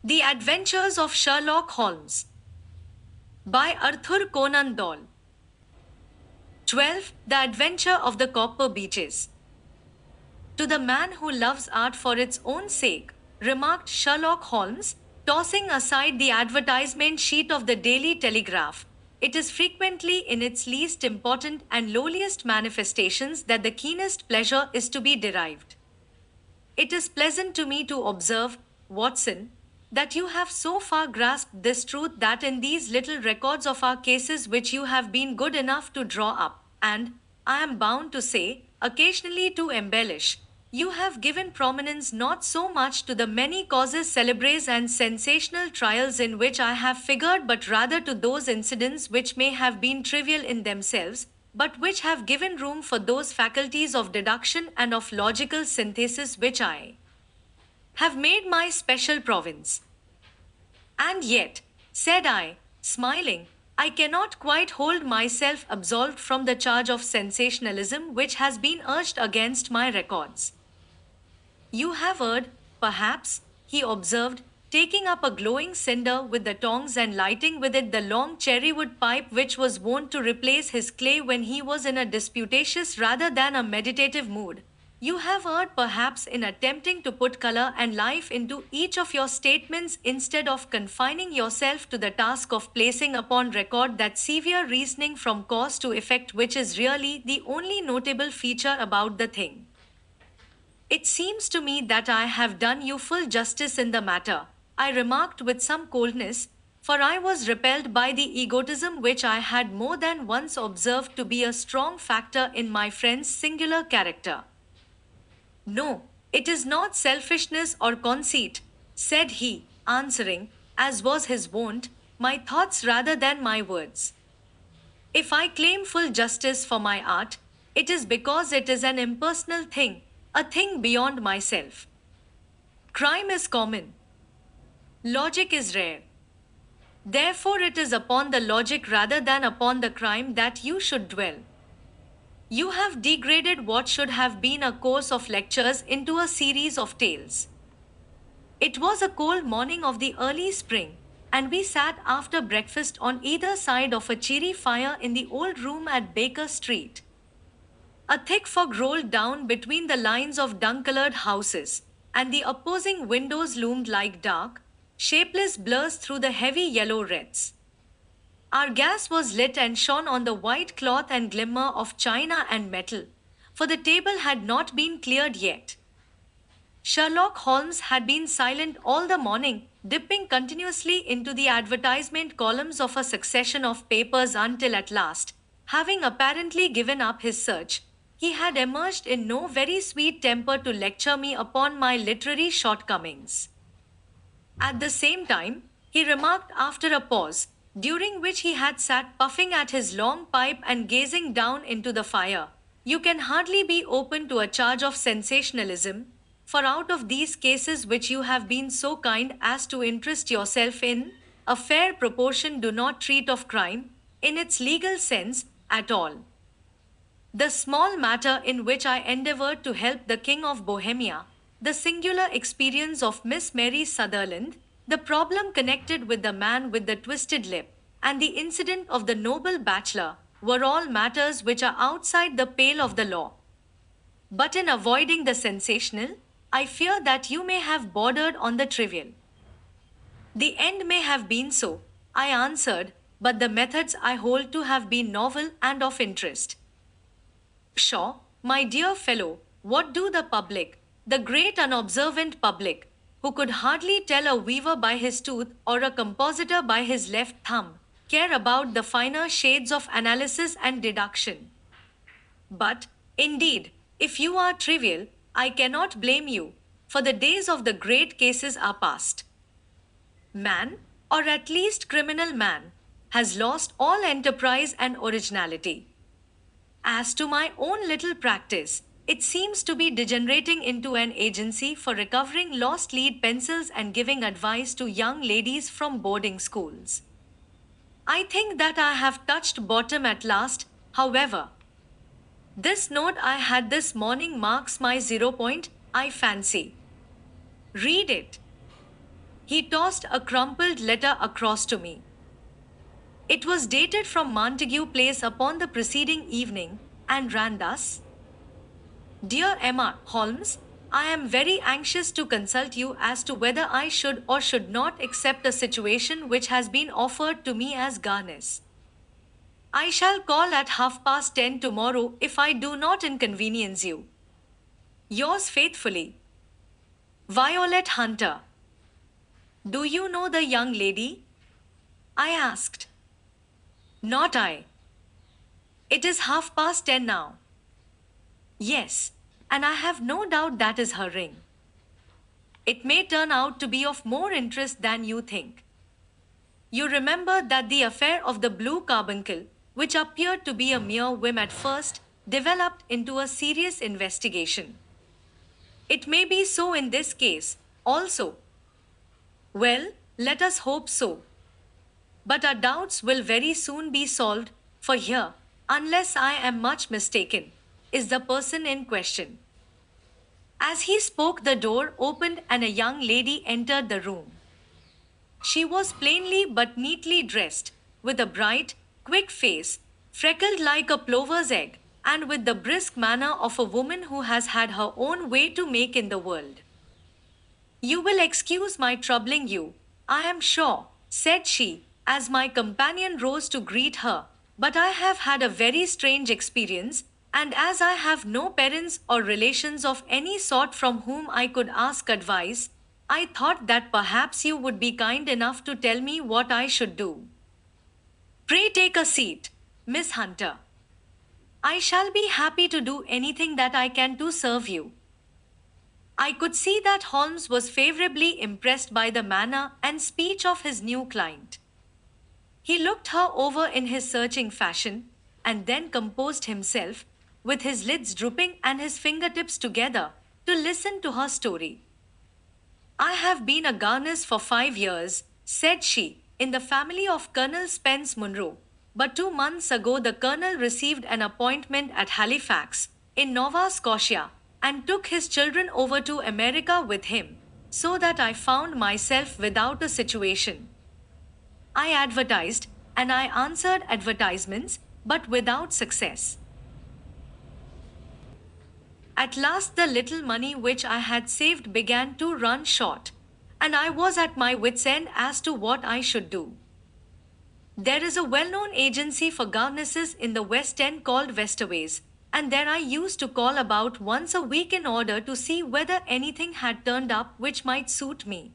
The Adventures of Sherlock Holmes by Arthur Conan Doyle. 12. The Adventure of the Copper Beeches. To the man who loves art for its own sake, remarked Sherlock Holmes, tossing aside the advertisement sheet of the Daily Telegraph, it is frequently in its least important and lowliest manifestations that the keenest pleasure is to be derived. It is pleasant to me to observe, Watson, that you have so far grasped this truth that in these little records of our cases which you have been good enough to draw up, and, I am bound to say, occasionally to embellish, you have given prominence not so much to the many causes célèbres and sensational trials in which I have figured, but rather to those incidents which may have been trivial in themselves, but which have given room for those faculties of deduction and of logical synthesis which I have made my special province. And yet, said I, smiling, I cannot quite hold myself absolved from the charge of sensationalism which has been urged against my records. You have heard, perhaps, he observed, taking up a glowing cinder with the tongs and lighting with it the long cherrywood pipe which was wont to replace his clay when he was in a disputatious rather than a meditative mood. You have heard, perhaps, in attempting to put color and life into each of your statements instead of confining yourself to the task of placing upon record that severe reasoning from cause to effect which is really the only notable feature about the thing. It seems to me that I have done you full justice in the matter, I remarked with some coldness, for I was repelled by the egotism which I had more than once observed to be a strong factor in my friend's singular character. No, it is not selfishness or conceit, said he, answering, as was his wont, my thoughts rather than my words. If I claim full justice for my art, it is because it is an impersonal thing, a thing beyond myself. Crime is common. Logic is rare. Therefore, it is upon the logic rather than upon the crime that you should dwell. You have degraded what should have been a course of lectures into a series of tales. It was a cold morning of the early spring, and we sat after breakfast on either side of a cheery fire in the old room at Baker Street. A thick fog rolled down between the lines of dun-colored houses, and the opposing windows loomed like dark, shapeless blurs through the heavy yellow reds. Our gas was lit and shone on the white cloth and glimmer of china and metal, for the table had not been cleared yet. Sherlock Holmes had been silent all the morning, dipping continuously into the advertisement columns of a succession of papers until at last, having apparently given up his search, he had emerged in no very sweet temper to lecture me upon my literary shortcomings. At the same time, he remarked after a pause, during which he had sat puffing at his long pipe and gazing down into the fire, you can hardly be open to a charge of sensationalism, for out of these cases which you have been so kind as to interest yourself in, a fair proportion do not treat of crime, in its legal sense, at all. The small matter in which I endeavored to help the King of Bohemia, the singular experience of Miss Mary Sutherland, the problem connected with the man with the twisted lip, and the incident of the noble bachelor, were all matters which are outside the pale of the law. But in avoiding the sensational, I fear that you may have bordered on the trivial. The end may have been so, I answered, but the methods I hold to have been novel and of interest. Pshaw, my dear fellow, what do the public, the great unobservant public, who could hardly tell a weaver by his tooth or a compositor by his left thumb, care about the finer shades of analysis and deduction? But, indeed, if you are trivial, I cannot blame you, for the days of the great cases are past. Man, or at least criminal man, has lost all enterprise and originality. As to my own little practice, it seems to be degenerating into an agency for recovering lost lead pencils and giving advice to young ladies from boarding schools. I think that I have touched bottom at last, however. This note I had this morning marks my 0 point, I fancy. Read it. He tossed a crumpled letter across to me. It was dated from Montague Place upon the preceding evening and ran thus: Dear Emma Holmes, I am very anxious to consult you as to whether I should or should not accept a situation which has been offered to me as governess. I shall call at 10:30 tomorrow if I do not inconvenience you. Yours faithfully, Violet Hunter. Do you know the young lady? I asked. Not I. It is 10:30 now. Yes, and I have no doubt that is her ring. It may turn out to be of more interest than you think. You remember that the affair of the blue carbuncle, which appeared to be a mere whim at first, developed into a serious investigation. It may be so in this case, also. Well, let us hope so. But our doubts will very soon be solved, for here, unless I am much mistaken, is the person in question. As he spoke, the door opened and a young lady entered the room. She was plainly but neatly dressed, with a bright, quick face, freckled like a plover's egg, and with the brisk manner of a woman who has had her own way to make in the world. You will excuse my troubling you, I am sure, said she, as my companion rose to greet her, but I have had a very strange experience, and as I have no parents or relations of any sort from whom I could ask advice, I thought that perhaps you would be kind enough to tell me what I should do. Pray take a seat, Miss Hunter. I shall be happy to do anything that I can to serve you. I could see that Holmes was favorably impressed by the manner and speech of his new client. He looked her over in his searching fashion, and then composed himself, with his lids drooping and his fingertips together, to listen to her story. I have been a governess for 5 years, said she, in the family of Colonel Spence Munro, but 2 months ago the Colonel received an appointment at Halifax, in Nova Scotia, and took his children over to America with him, so that I found myself without a situation. I advertised, and I answered advertisements, but without success. At last the little money which I had saved began to run short, and I was at my wits' end as to what I should do. There is a well-known agency for governesses in the West End called Westerways, and there I used to call about once a week in order to see whether anything had turned up which might suit me.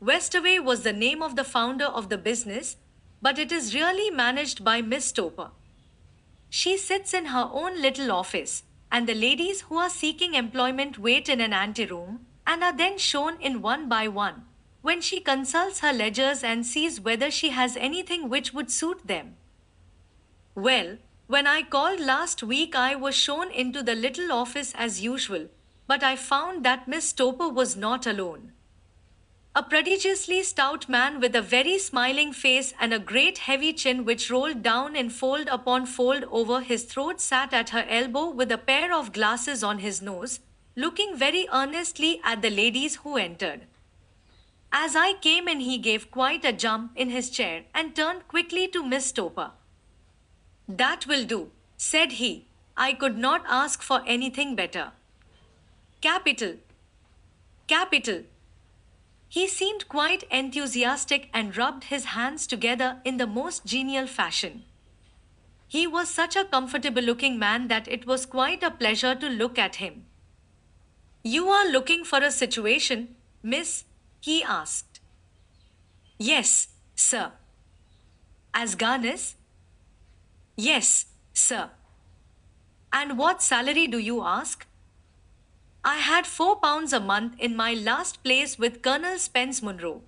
Westaway was the name of the founder of the business, but it is really managed by Miss Stoper. She sits in her own little office, and the ladies who are seeking employment wait in an anteroom, and are then shown in one by one, when she consults her ledgers and sees whether she has anything which would suit them. Well, when I called last week I was shown into the little office as usual, but I found that Miss Stoper was not alone. A prodigiously stout man with a very smiling face and a great heavy chin which rolled down in fold upon fold over his throat sat at her elbow with a pair of glasses on his nose, looking very earnestly at the ladies who entered. As I came in he gave quite a jump in his chair and turned quickly to Miss Stoper. That will do, said he. I could not ask for anything better. Capital. Capital. He seemed quite enthusiastic and rubbed his hands together in the most genial fashion. He was such a comfortable-looking man that it was quite a pleasure to look at him. You are looking for a situation, miss? He asked. Yes, sir. As governess? Yes, sir. And what salary do you ask? I had £4 a month in my last place with Colonel Spence Munro.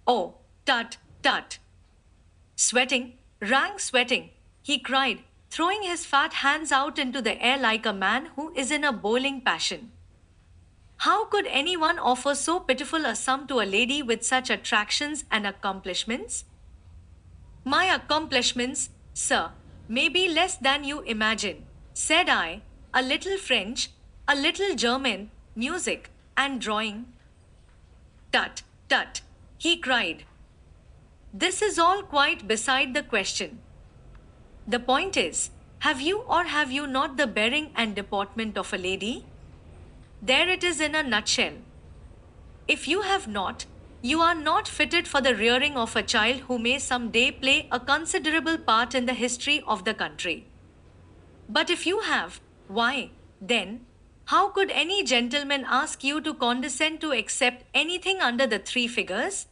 Oh, tut, tut. Sweating, rank sweating, he cried, throwing his fat hands out into the air like a man who is in a bowling passion. How could anyone offer so pitiful a sum to a lady with such attractions and accomplishments? My accomplishments, sir, may be less than you imagine, said I, a little French, a little German, music, and drawing. Tut, tut, he cried. This is all quite beside the question. The point is, have you or have you not the bearing and deportment of a lady? There it is in a nutshell. If you have not, you are not fitted for the rearing of a child who may some day play a considerable part in the history of the country. But if you have, why, then, how could any gentleman ask you to condescend to accept anything under the three figures?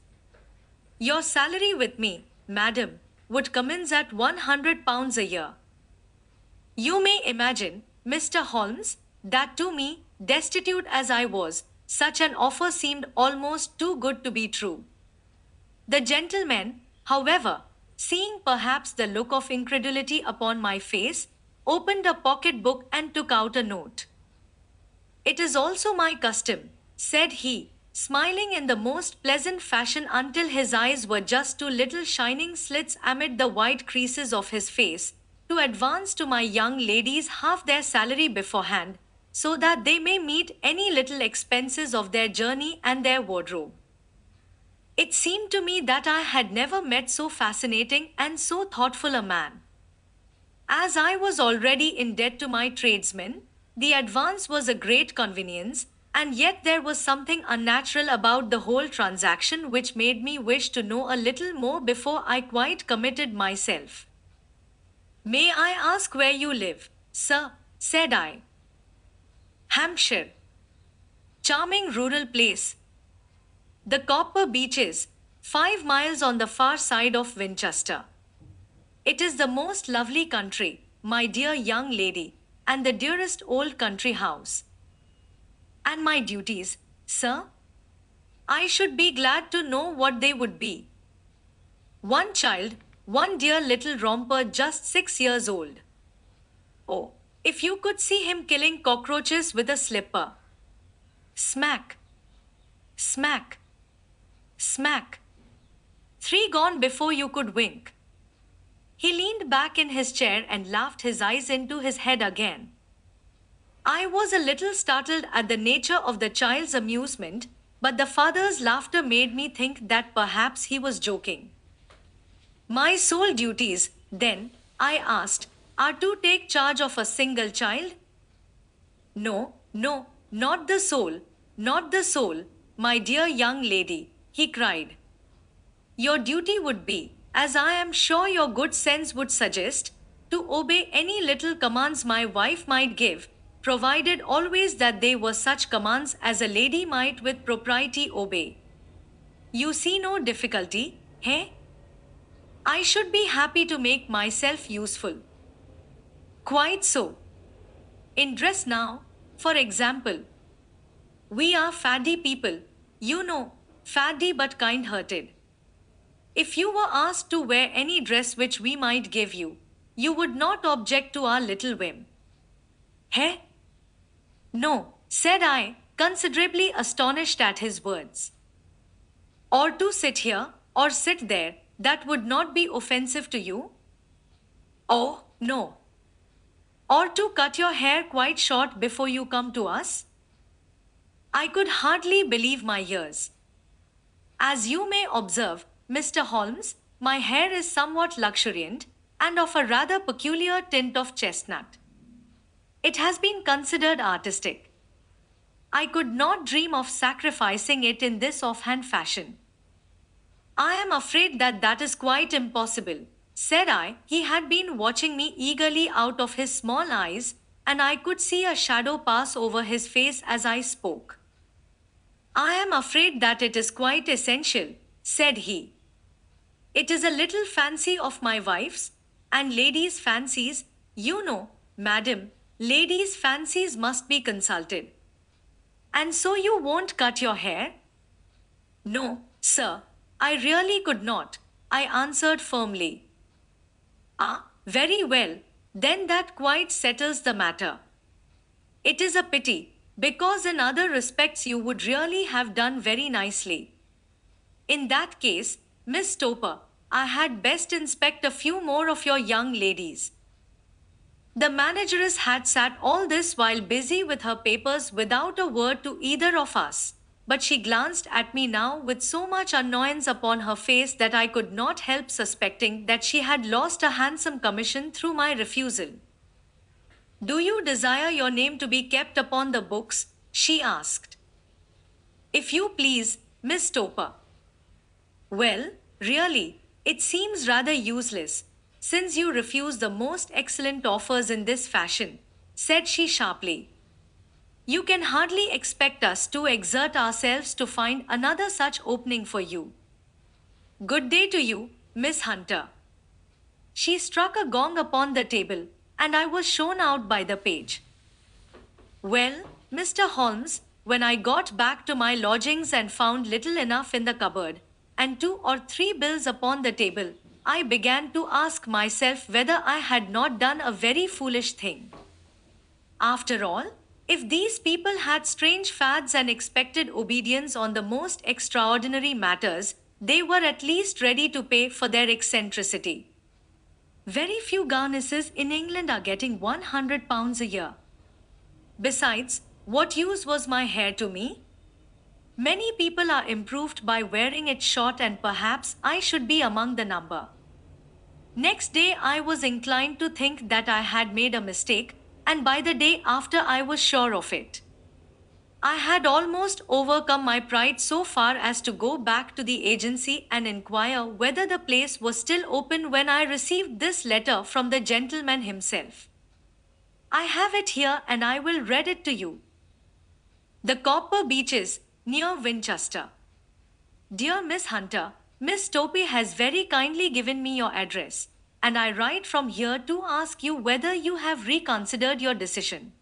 Your salary with me, madam, would commence at £100 a year. You may imagine, Mr. Holmes, that to me, destitute as I was, such an offer seemed almost too good to be true. The gentleman, however, seeing perhaps the look of incredulity upon my face, opened a pocket book and took out a note. It is also my custom, said he, smiling in the most pleasant fashion until his eyes were just two little shining slits amid the wide creases of his face, to advance to my young ladies half their salary beforehand, so that they may meet any little expenses of their journey and their wardrobe. It seemed to me that I had never met so fascinating and so thoughtful a man. As I was already in debt to my tradesmen, the advance was a great convenience, and yet there was something unnatural about the whole transaction which made me wish to know a little more before I quite committed myself. May I ask where you live, sir? Said I. Hampshire. Charming rural place. The Copper Beeches, 5 miles on the far side of Winchester. It is the most lovely country, my dear young lady, and the dearest old country house. And my duties, sir? I should be glad to know what they would be. One child, one dear little romper just 6 years old. Oh, if you could see him killing cockroaches with a slipper. Smack, smack, smack. 3 gone before you could wink. He leaned back in his chair and laughed his eyes into his head again. I was a little startled at the nature of the child's amusement, but the father's laughter made me think that perhaps he was joking. My sole duties, then, I asked, are to take charge of a single child? No, no, not the sole, not the sole, my dear young lady, he cried. Your duty would be, as I am sure your good sense would suggest, to obey any little commands my wife might give, provided always that they were such commands as a lady might with propriety obey. You see no difficulty, eh? I should be happy to make myself useful. Quite so. In dress now, for example. We are faddy people, you know, faddy but kind-hearted. If you were asked to wear any dress which we might give you, you would not object to our little whim. Eh? No, said I, considerably astonished at his words. Or to sit here, or sit there, that would not be offensive to you? Oh, no. Or to cut your hair quite short before you come to us? I could hardly believe my ears. As you may observe, Mr. Holmes, my hair is somewhat luxuriant, and of a rather peculiar tint of chestnut. It has been considered artistic. I could not dream of sacrificing it in this offhand fashion. I am afraid that that is quite impossible, said I. He had been watching me eagerly out of his small eyes, and I could see a shadow pass over his face as I spoke. I am afraid that it is quite essential, said he. It is a little fancy of my wife's, and ladies' fancies, you know, madam, ladies' fancies must be consulted. And so you won't cut your hair? No, sir, I really could not, I answered firmly. Ah, very well, then that quite settles the matter. It is a pity, because in other respects you would really have done very nicely. In that case, Miss Toper, I had best inspect a few more of your young ladies. The manageress had sat all this while busy with her papers without a word to either of us. but she glanced at me now with so much annoyance upon her face that I could not help suspecting that she had lost a handsome commission through my refusal. Do you desire your name to be kept upon the books? She asked. If you please, Miss Topper. Well, really, it seems rather useless, since you refuse the most excellent offers in this fashion, said she sharply. You can hardly expect us to exert ourselves to find another such opening for you. Good day to you, Miss Hunter. She struck a gong upon the table, and I was shown out by the page. Well, Mr. Holmes, when I got back to my lodgings and found little enough in the cupboard, and 2 or 3 bills upon the table, I began to ask myself whether I had not done a very foolish thing. After all, if these people had strange fads and expected obedience on the most extraordinary matters, they were at least ready to pay for their eccentricity. Very few governesses in England are getting £100 a year. Besides, what use was my hair to me? Many people are improved by wearing it short, and perhaps I should be among the number. Next day I was inclined to think that I had made a mistake, and by the day after I was sure of it. I had almost overcome my pride so far as to go back to the agency and inquire whether the place was still open when I received this letter from the gentleman himself. I have it here and I will read it to you. The Copper Beeches, near Winchester. Dear Miss Hunter, Miss Topey has very kindly given me your address, and I write from here to ask you whether you have reconsidered your decision.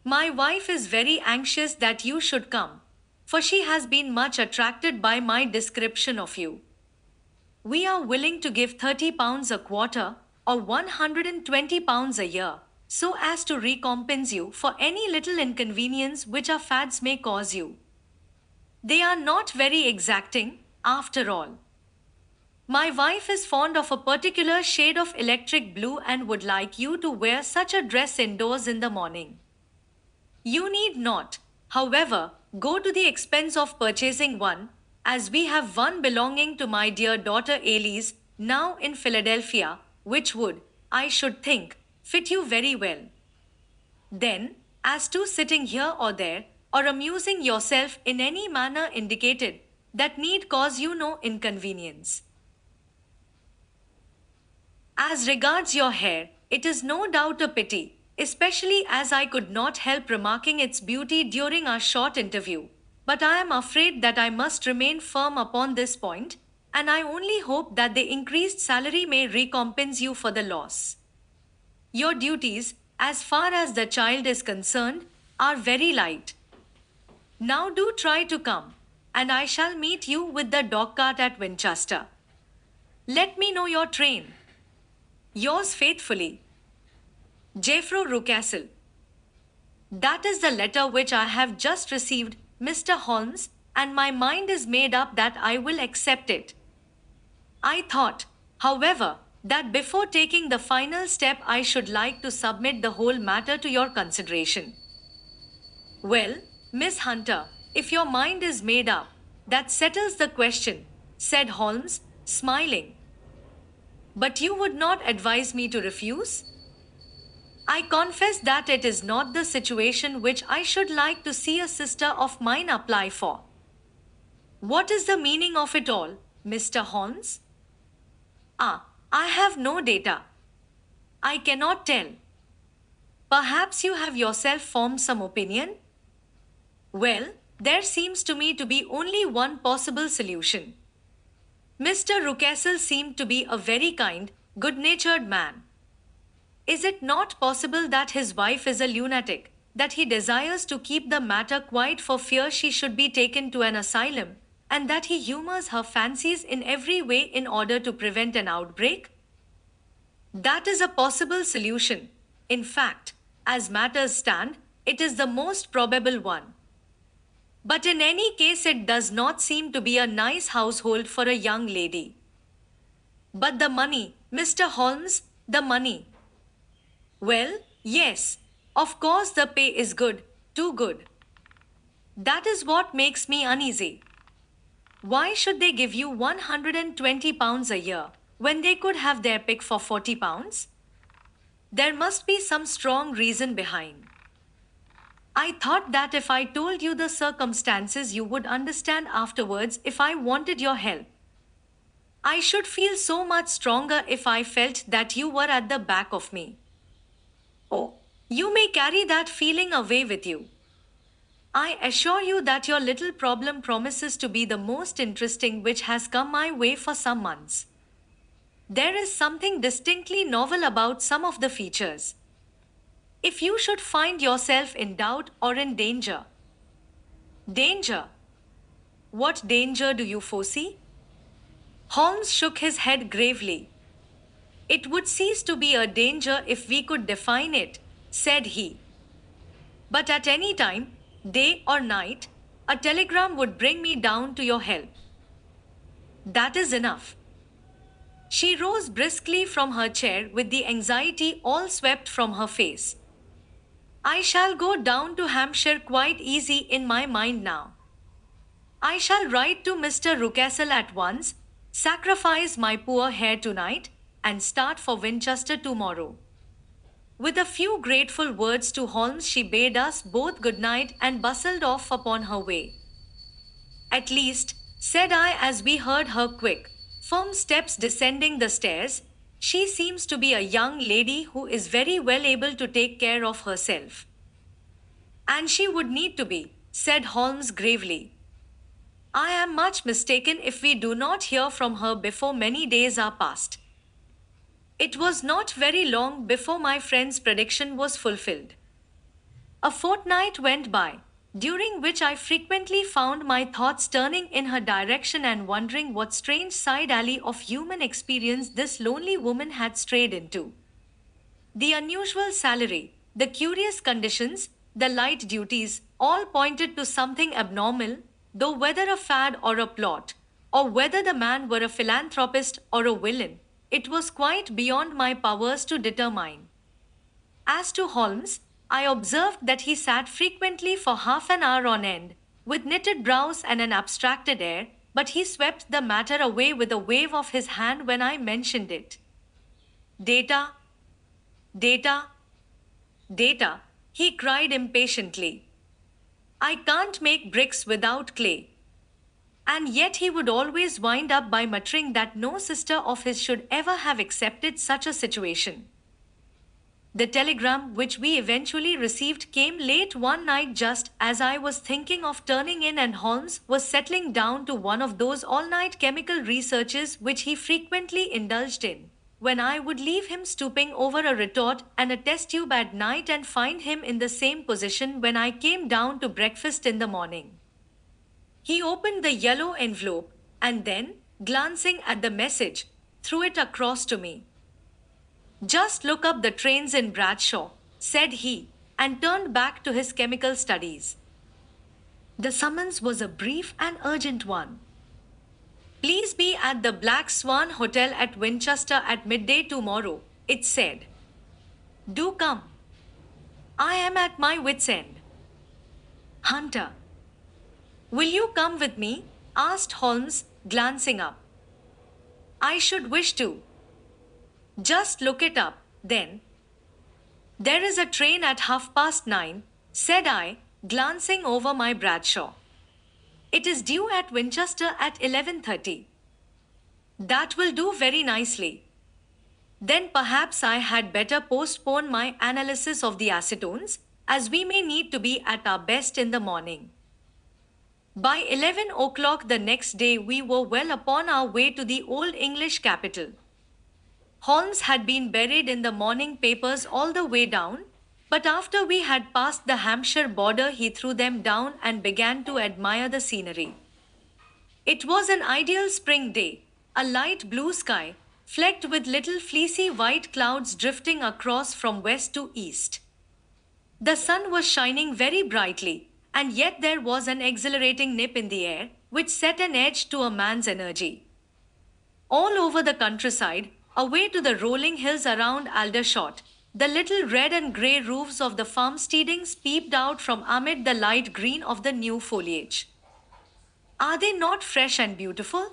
My wife is very anxious that you should come, for she has been much attracted by my description of you. We are willing to give £30 a quarter or £120 a year, so as to recompense you for any little inconvenience which our fads may cause you. They are not very exacting, after all. My wife is fond of a particular shade of electric blue and would like you to wear such a dress indoors in the morning. You need not, however, go to the expense of purchasing one, as we have one belonging to my dear daughter Elise, now in Philadelphia, which would, I should think, fit you very well. Then, as to sitting here or there, or amusing yourself in any manner indicated, that need cause you no inconvenience. As regards your hair, it is no doubt a pity, especially as I could not help remarking its beauty during our short interview, but I am afraid that I must remain firm upon this point, and I only hope that the increased salary may recompense you for the loss. Your duties, as far as the child is concerned, are very light. Now do try to come, and I shall meet you with the dogcart at Winchester. Let me know your train. Yours faithfully, Jeffro Rucastle. That is the letter which I have just received, Mr. Holmes, and my mind is made up that I will accept it. I thought, however, that before taking the final step I should like to submit the whole matter to your consideration. Well, Miss Hunter, if your mind is made up, that settles the question, said Holmes, smiling. But you would not advise me to refuse? I confess that it is not the situation which I should like to see a sister of mine apply for. What is the meaning of it all, Mr. Holmes? I have no data. I cannot tell. Perhaps you have yourself formed some opinion? Well, there seems to me to be only one possible solution. Mr. Rucastle seemed to be a very kind, good-natured man. Is it not possible that his wife is a lunatic, that he desires to keep the matter quiet for fear she should be taken to an asylum, and that he humors her fancies in every way in order to prevent an outbreak? That is a possible solution. In fact, as matters stand, it is the most probable one. But in any case, it does not seem to be a nice household for a young lady. But the money, Mr. Holmes, the money. Well, yes, of course the pay is good, too good. That is what makes me uneasy. Why should they give you 120 pounds a year when they could have their pick for 40 pounds? There must be some strong reason behind. I thought that if I told you the circumstances, you would understand afterwards if I wanted your help. I should feel so much stronger if I felt that you were at the back of me. Oh, you may carry that feeling away with you. I assure you that your little problem promises to be the most interesting which has come my way for some months. There is something distinctly novel about some of the features. If you should find yourself in doubt or in danger. Danger? What danger do you foresee? Holmes shook his head gravely. It would cease to be a danger if we could define it, said he. But at any time, day or night, a telegram would bring me down to your help. That is enough. She rose briskly from her chair with the anxiety all swept from her face. I shall go down to Hampshire quite easy in my mind now. I shall write to Mr. Rucastle at once, sacrifice my poor hair tonight, and start for Winchester tomorrow. With a few grateful words to Holmes, she bade us both good night and bustled off upon her way. At least, said I as we heard her quick, firm steps descending the stairs, she seems to be a young lady who is very well able to take care of herself. And she would need to be, said Holmes gravely. I am much mistaken if we do not hear from her before many days are past. It was not very long before my friend's prediction was fulfilled. A fortnight went by, during which I frequently found my thoughts turning in her direction and wondering what strange side alley of human experience this lonely woman had strayed into. The unusual salary, the curious conditions, the light duties, all pointed to something abnormal, though whether a fad or a plot, or whether the man were a philanthropist or a villain, it was quite beyond my powers to determine. As to Holmes, I observed that he sat frequently for half an hour on end, with knitted brows and an abstracted air, but he swept the matter away with a wave of his hand when I mentioned it. Data, data, data, he cried impatiently. I can't make bricks without clay. And yet he would always wind up by muttering that no sister of his should ever have accepted such a situation. The telegram which we eventually received came late one night just as I was thinking of turning in and Holmes was settling down to one of those all-night chemical researches which he frequently indulged in, when I would leave him stooping over a retort and a test tube at night and find him in the same position when I came down to breakfast in the morning. He opened the yellow envelope and then, glancing at the message, threw it across to me. Just look up the trains in Bradshaw, said he, and turned back to his chemical studies. The summons was a brief and urgent one. Please be at the Black Swan Hotel at Winchester at midday tomorrow, it said. Do come. I am at my wit's end. Hunter. Will you come with me? Asked Holmes, glancing up. I should wish to. Just look it up, then. There is a train at 9:30, said I, glancing over my Bradshaw. It is due at Winchester at 11:30. That will do very nicely. Then perhaps I had better postpone my analysis of the acetones, as we may need to be at our best in the morning. By 11 o'clock the next day we were well upon our way to the old English capital. Holmes had been buried in the morning papers all the way down, but after we had passed the Hampshire border he threw them down and began to admire the scenery. It was an ideal spring day, a light blue sky, flecked with little fleecy white clouds drifting across from west to east. The sun was shining very brightly, and yet there was an exhilarating nip in the air, which set an edge to a man's energy. All over the countryside, away to the rolling hills around Aldershot, The little red and grey roofs of the farmsteadings peeped out from amid the light green of the new foliage. Are they not fresh and beautiful?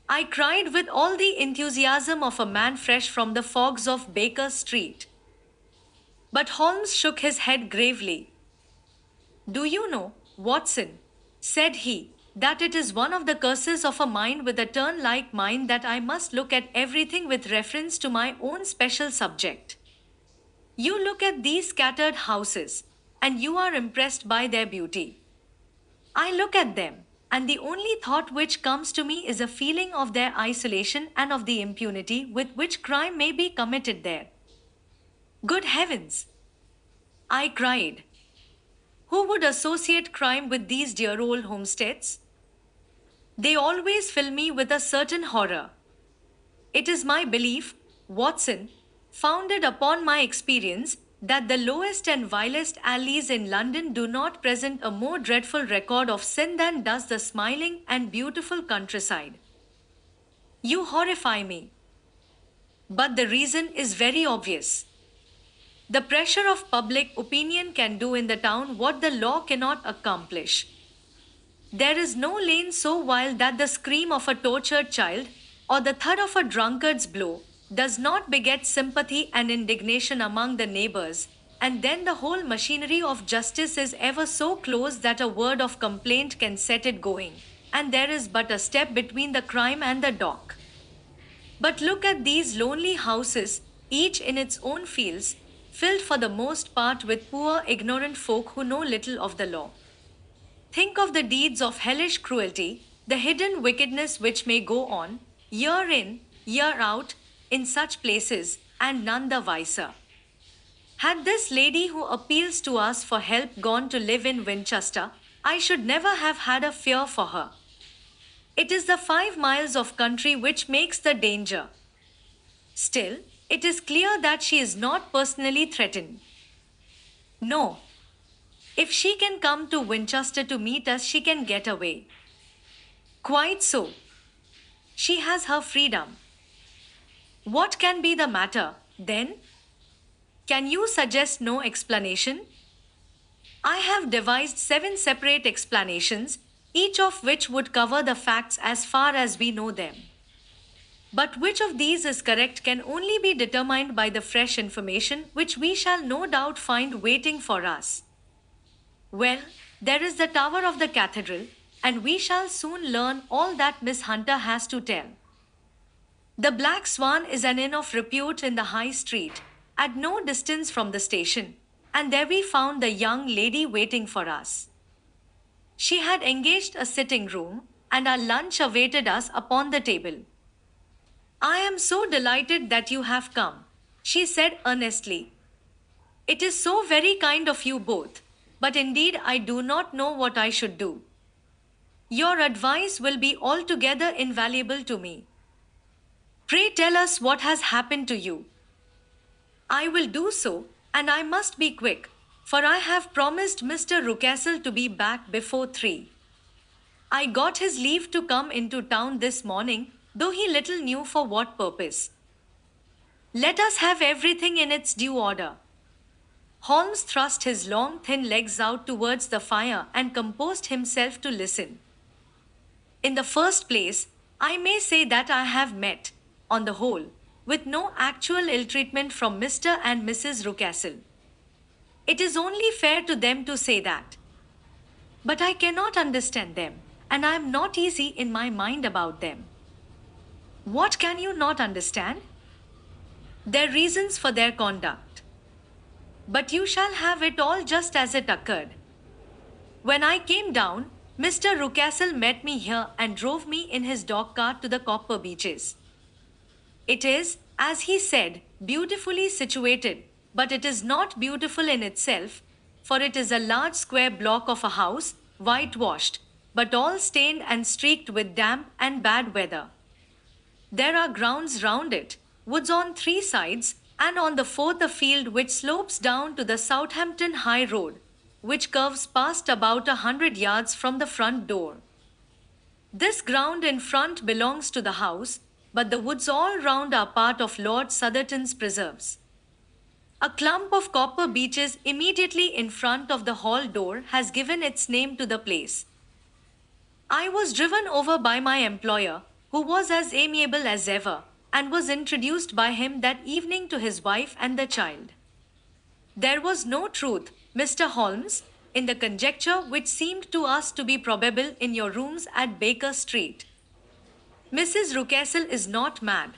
I cried with all the enthusiasm of a man fresh from the fogs of Baker Street. But Holmes shook his head gravely. Do you know, Watson, said he, that it is one of the curses of a mind with a turn like mine that I must look at everything with reference to my own special subject. You look at these scattered houses, and you are impressed by their beauty. I look at them, and the only thought which comes to me is a feeling of their isolation and of the impunity with which crime may be committed there. Good heavens! I cried. Who would associate crime with these dear old homesteads? They always fill me with a certain horror. It is my belief, Watson, founded upon my experience, that the lowest and vilest alleys in London do not present a more dreadful record of sin than does the smiling and beautiful countryside. You horrify me. But the reason is very obvious. The pressure of public opinion can do in the town what the law cannot accomplish. There is no lane so wild that the scream of a tortured child, or the thud of a drunkard's blow, does not beget sympathy and indignation among the neighbors, and then the whole machinery of justice is ever so close that a word of complaint can set it going, and there is but a step between the crime and the dock. But look at these lonely houses, each in its own fields, filled for the most part with poor ignorant folk who know little of the law. Think of the deeds of hellish cruelty, the hidden wickedness which may go on, year in, year out, in such places, and none the wiser. Had this lady who appeals to us for help gone to live in Winchester, I should never have had a fear for her. It is the 5 miles of country which makes the danger. Still, it is clear that she is not personally threatened. No. If she can come to Winchester to meet us, she can get away. Quite so. She has her freedom. What can be the matter, then? Can you suggest no explanation? I have devised 7 separate explanations, each of which would cover the facts as far as we know them. But which of these is correct can only be determined by the fresh information which we shall no doubt find waiting for us. Well, there is the tower of the cathedral, and we shall soon learn all that Miss Hunter has to tell. The Black Swan is an inn of repute in the High Street, at no distance from the station, and there we found the young lady waiting for us. She had engaged a sitting room, and our lunch awaited us upon the table. I am so delighted that you have come, she said earnestly. It is so very kind of you both, but indeed I do not know what I should do. Your advice will be altogether invaluable to me. Pray tell us what has happened to you. I will do so, and I must be quick, for I have promised Mr. Rucastle to be back before 3. I got his leave to come into town this morning, though he little knew for what purpose. Let us have everything in its due order. Holmes thrust his long thin legs out towards the fire and composed himself to listen. In the first place, I may say that I have met, on the whole, with no actual ill-treatment from Mr. and Mrs. Rucastle. It is only fair to them to say that. But I cannot understand them, and I am not easy in my mind about them. What can you not understand? Their reasons for their conduct. But you shall have it all just as it occurred. When I came down, Mr. Rucastle met me here and drove me in his dog cart to the Copper Beeches. It is, as he said, beautifully situated, but it is not beautiful in itself, for it is a large square block of a house, whitewashed, but all stained and streaked with damp and bad weather. There are grounds round it, woods on 3 sides, and on the 4th a field which slopes down to the Southampton High Road, which curves past about 100 yards from the front door. This ground in front belongs to the house, but the woods all round are part of Lord Southerton's preserves. A clump of copper beeches immediately in front of the hall door has given its name to the place. I was driven over by my employer, who was as amiable as ever, and was introduced by him that evening to his wife and the child. There was no truth, Mr. Holmes, in the conjecture which seemed to us to be probable in your rooms at Baker Street. Mrs. Rucastle is not mad.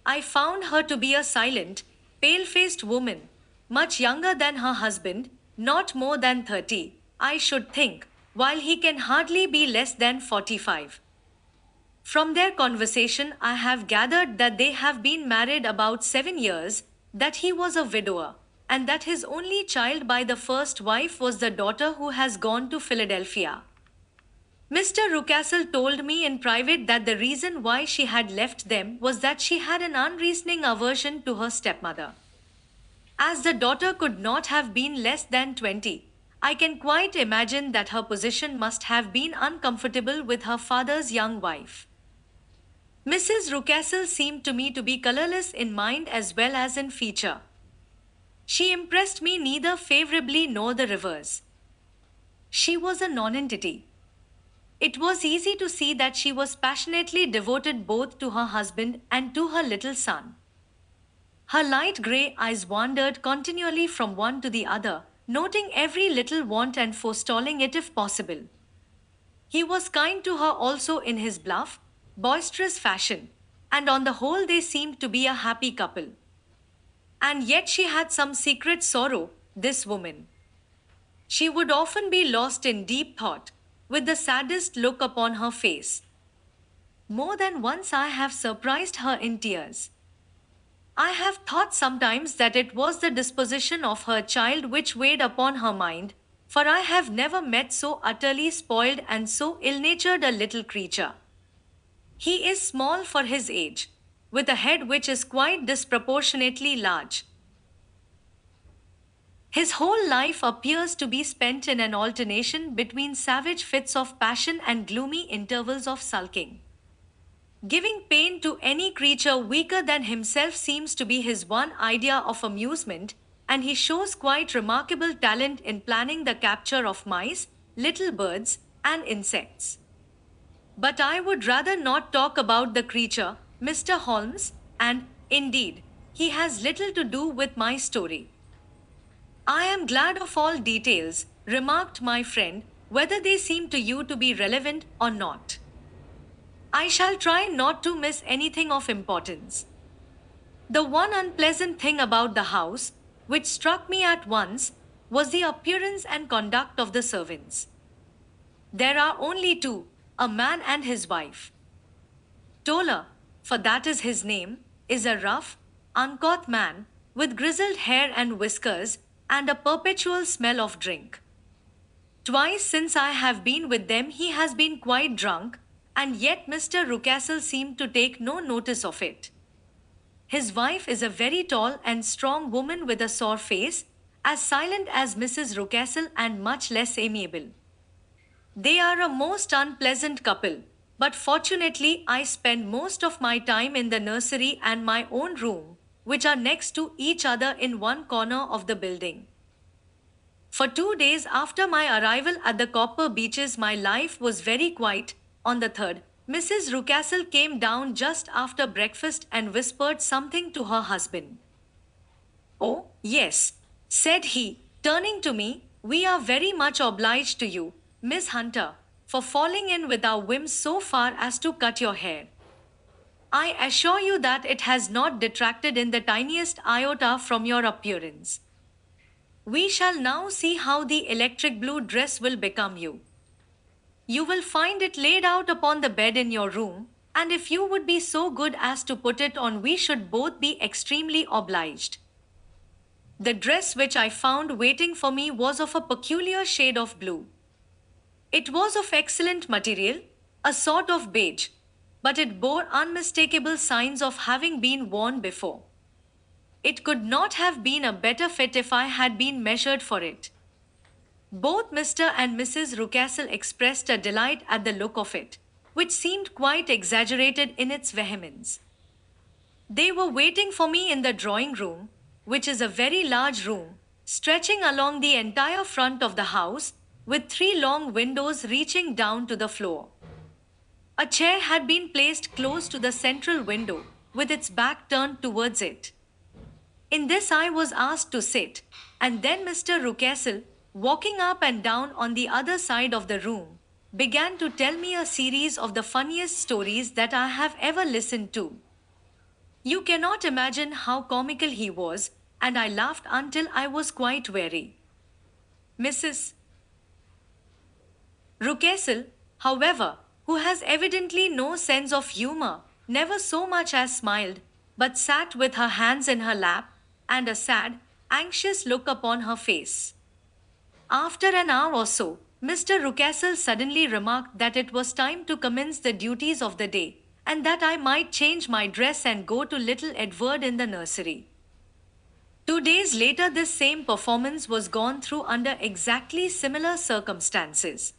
I found her to be a silent, pale faced woman, much younger than her husband, not more than 30, I should think, while he can hardly be less than 45. From their conversation, I have gathered that they have been married about 7 years, that he was a widower, and that his only child by the first wife was the daughter who has gone to Philadelphia. Mr. Rucastle told me in private that the reason why she had left them was that she had an unreasoning aversion to her stepmother. As the daughter could not have been less than 20, I can quite imagine that her position must have been uncomfortable with her father's young wife. Mrs. Rucastle seemed to me to be colorless in mind as well as in feature. She impressed me neither favorably nor the reverse. She was a nonentity. It was easy to see that she was passionately devoted both to her husband and to her little son. Her light grey eyes wandered continually from one to the other, noting every little want and forestalling it if possible. He was kind to her also in his bluff, boisterous fashion, and on the whole they seemed to be a happy couple. And yet she had some secret sorrow, this woman. She would often be lost in deep thought, with the saddest look upon her face. More than once I have surprised her in tears. I have thought sometimes that it was the disposition of her child which weighed upon her mind, for I have never met so utterly spoiled and so ill-natured a little creature. He is small for his age, with a head which is quite disproportionately large. His whole life appears to be spent in an alternation between savage fits of passion and gloomy intervals of sulking. Giving pain to any creature weaker than himself seems to be his one idea of amusement, and he shows quite remarkable talent in planning the capture of mice, little birds, and insects. But I would rather not talk about the creature, Mr. Holmes, and, indeed, he has little to do with my story. I am glad of all details, remarked my friend, whether they seem to you to be relevant or not. I shall try not to miss anything of importance. The one unpleasant thing about the house, which struck me at once, was the appearance and conduct of the servants. There are only two, a man and his wife. Toller, for that is his name, is a rough, uncouth man, with grizzled hair and whiskers, and a perpetual smell of drink. Twice since I have been with them he has been quite drunk, and yet Mr. Rucastle seemed to take no notice of it. His wife is a very tall and strong woman with a sore face, as silent as Mrs. Rucastle and much less amiable. They are a most unpleasant couple, but fortunately I spend most of my time in the nursery and my own room, which are next to each other in one corner of the building. For 2 days after my arrival at the Copper Beeches my life was very quiet. On the third, Mrs. Rucastle came down just after breakfast and whispered something to her husband. "Oh, yes," said he, turning to me, "we are very much obliged to you, Miss Hunter, for falling in with our whims so far as to cut your hair. I assure you that it has not detracted in the tiniest iota from your appearance. We shall now see how the electric blue dress will become you. You will find it laid out upon the bed in your room, and if you would be so good as to put it on, we should both be extremely obliged." The dress which I found waiting for me was of a peculiar shade of blue. It was of excellent material, a sort of beige, but it bore unmistakable signs of having been worn before. It could not have been a better fit if I had been measured for it. Both Mr. and Mrs. Rucastle expressed a delight at the look of it, which seemed quite exaggerated in its vehemence. They were waiting for me in the drawing room, which is a very large room, stretching along the entire front of the house, with three long windows reaching down to the floor. A chair had been placed close to the central window, with its back turned towards it. In this, I was asked to sit, and then Mr. Rucastle, walking up and down on the other side of the room, began to tell me a series of the funniest stories that I have ever listened to. You cannot imagine how comical he was, and I laughed until I was quite weary. Mrs. Rucastle, however, who has evidently no sense of humor, never so much as smiled, but sat with her hands in her lap and a sad, anxious look upon her face. After an hour or so, Mr. Rucastle suddenly remarked that it was time to commence the duties of the day, and that I might change my dress and go to little Edward in the nursery. 2 days later, this same performance was gone through under exactly similar circumstances.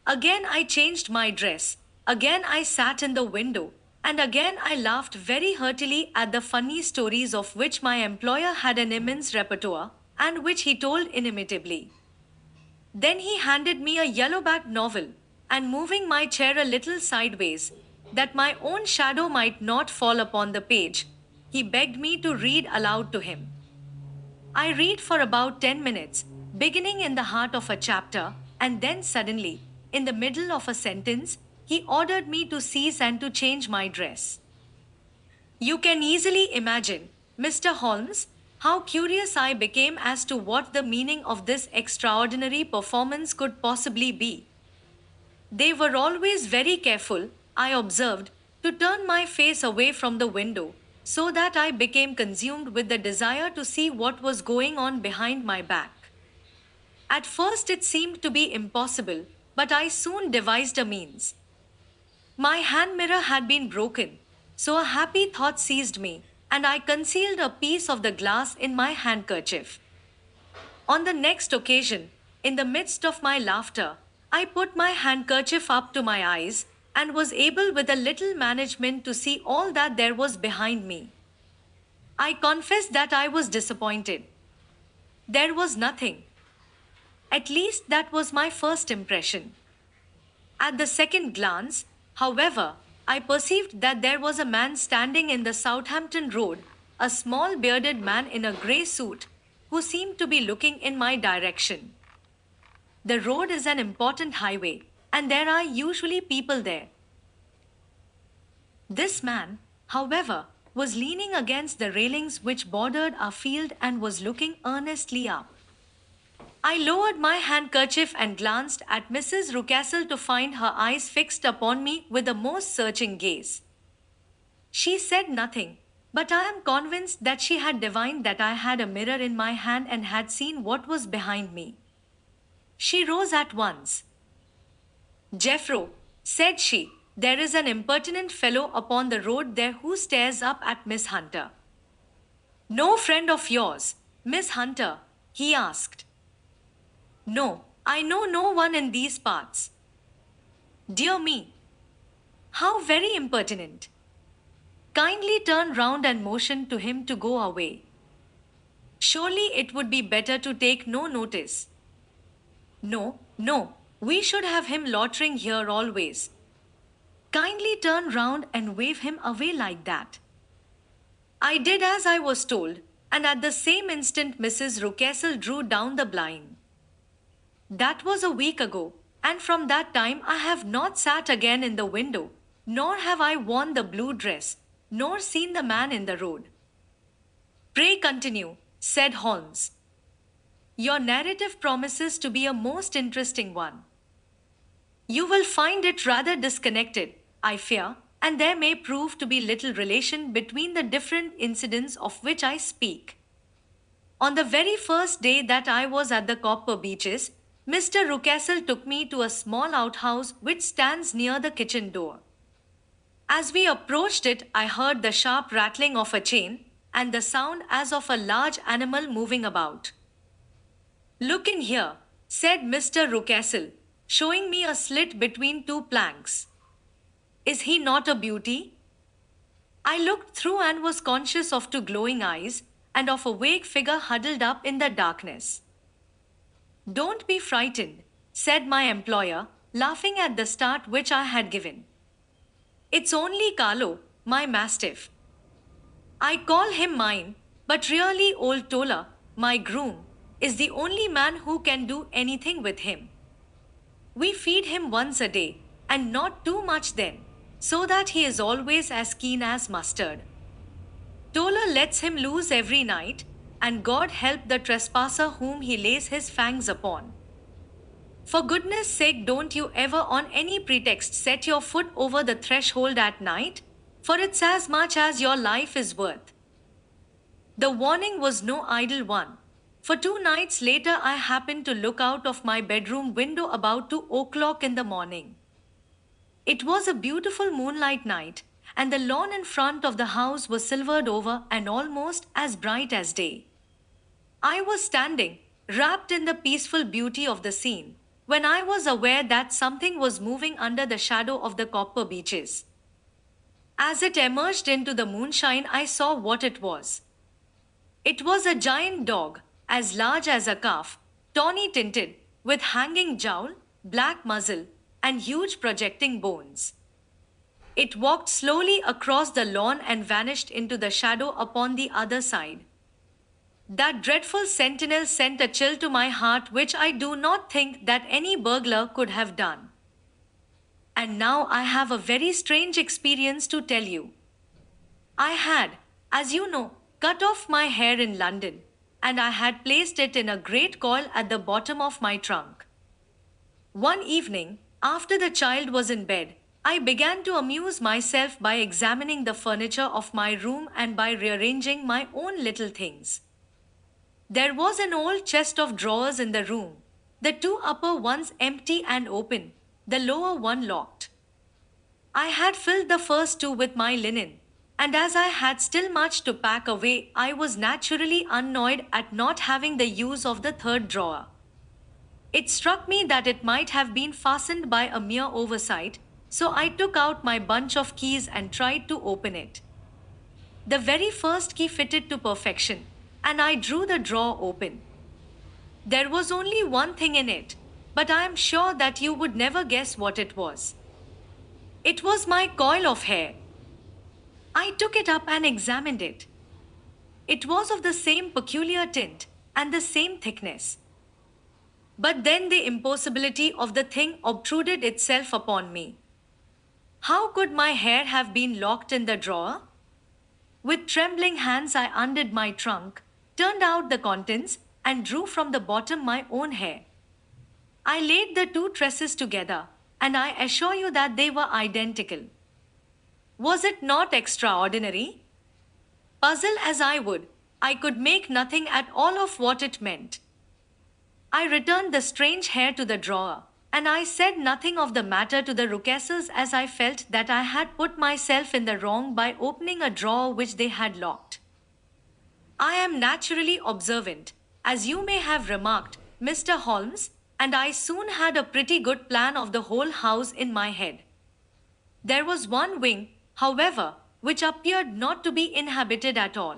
Again, I changed my dress, again, I sat in the window, and again, I laughed very heartily at the funny stories of which my employer had an immense repertoire, and which he told inimitably. Then he handed me a yellow-backed novel, and moving my chair a little sideways, that my own shadow might not fall upon the page, he begged me to read aloud to him. I read for about 10 minutes, beginning in the heart of a chapter, and then suddenly, in the middle of a sentence, he ordered me to cease and to change my dress. You can easily imagine, Mr. Holmes, how curious I became as to what the meaning of this extraordinary performance could possibly be. They were always very careful, I observed, to turn my face away from the window, so that I became consumed with the desire to see what was going on behind my back. At first it seemed to be impossible, but I soon devised a means. My hand mirror had been broken, so a happy thought seized me, and I concealed a piece of the glass in my handkerchief. On the next occasion, in the midst of my laughter, I put my handkerchief up to my eyes and was able with a little management to see all that there was behind me. I confess that I was disappointed. There was nothing. At least that was my first impression. At the second glance, however, I perceived that there was a man standing in the Southampton Road, a small bearded man in a grey suit, who seemed to be looking in my direction. The road is an important highway, and there are usually people there. This man, however, was leaning against the railings which bordered our field and was looking earnestly up. I lowered my handkerchief and glanced at Mrs. Rucastle to find her eyes fixed upon me with a most searching gaze. She said nothing, but I am convinced that she had divined that I had a mirror in my hand and had seen what was behind me. She rose at once. "Jeffro," said she, "there is an impertinent fellow upon the road there who stares up at Miss Hunter." "No friend of yours, Miss Hunter?" he asked. "No, I know no one in these parts." "Dear me! How very impertinent! Kindly turn round and motion to him to go away. Surely it would be better to take no notice." "No, no, we should have him loitering here always. Kindly turn round and wave him away like that." I did as I was told, and at the same instant Mrs. Rucastle drew down the blind. That was a week ago, and from that time I have not sat again in the window, nor have I worn the blue dress, nor seen the man in the road. "Pray continue," said Holmes. "Your narrative promises to be a most interesting one. You will find it rather disconnected, I fear, and there may prove to be little relation between the different incidents of which I speak. On the very first day that I was at the Copper Beeches, Mr. Rucastle took me to a small outhouse which stands near the kitchen door. As we approached it, I heard the sharp rattling of a chain and the sound as of a large animal moving about. "Look in here," said Mr. Rucastle, showing me a slit between two planks. "Is he not a beauty?" I looked through and was conscious of two glowing eyes, and of a vague figure huddled up in the darkness. "Don't be frightened," said my employer, laughing at the start which I had given. "It's only Carlo, my mastiff. I call him mine, but really old Tola, my groom, is the only man who can do anything with him. We feed him once a day, and not too much then, so that he is always as keen as mustard. Tola lets him loose every night, and God help the trespasser whom he lays his fangs upon. For goodness sake, don't you ever on any pretext set your foot over the threshold at night, for it's as much as your life is worth." The warning was no idle one, for 2 nights later I happened to look out of my bedroom window about 2 o'clock in the morning. It was a beautiful moonlight night, and the lawn in front of the house was silvered over and almost as bright as day. I was standing, wrapped in the peaceful beauty of the scene, when I was aware that something was moving under the shadow of the copper beeches. As it emerged into the moonshine, I saw what it was. It was a giant dog, as large as a calf, tawny tinted, with hanging jowl, black muzzle, and huge projecting bones. It walked slowly across the lawn and vanished into the shadow upon the other side. That dreadful sentinel sent a chill to my heart which I do not think that any burglar could have done. And now I have a very strange experience to tell you. I had, as you know, cut off my hair in London, and I had placed it in a great coil at the bottom of my trunk. One evening, after the child was in bed, I began to amuse myself by examining the furniture of my room and by rearranging my own little things. There was an old chest of drawers in the room, the 2 upper ones empty and open, the lower one locked. I had filled the first 2 with my linen, and as I had still much to pack away, I was naturally annoyed at not having the use of the 3rd drawer. It struck me that it might have been fastened by a mere oversight, so I took out my bunch of keys and tried to open it. The very first key fitted to perfection, and I drew the drawer open. There was only one thing in it, but I am sure that you would never guess what it was. It was my coil of hair. I took it up and examined it. It was of the same peculiar tint and the same thickness. But then the impossibility of the thing obtruded itself upon me. How could my hair have been locked in the drawer? With trembling hands I undid my trunk, turned out the contents, and drew from the bottom my own hair. I laid the 2 tresses together, and I assure you that they were identical. Was it not extraordinary? Puzzle as I would, I could make nothing at all of what it meant. I returned the strange hair to the drawer, and I said nothing of the matter to the Rucassels, as I felt that I had put myself in the wrong by opening a drawer which they had locked. I am naturally observant, as you may have remarked, Mr. Holmes, and I soon had a pretty good plan of the whole house in my head. There was one wing, however, which appeared not to be inhabited at all.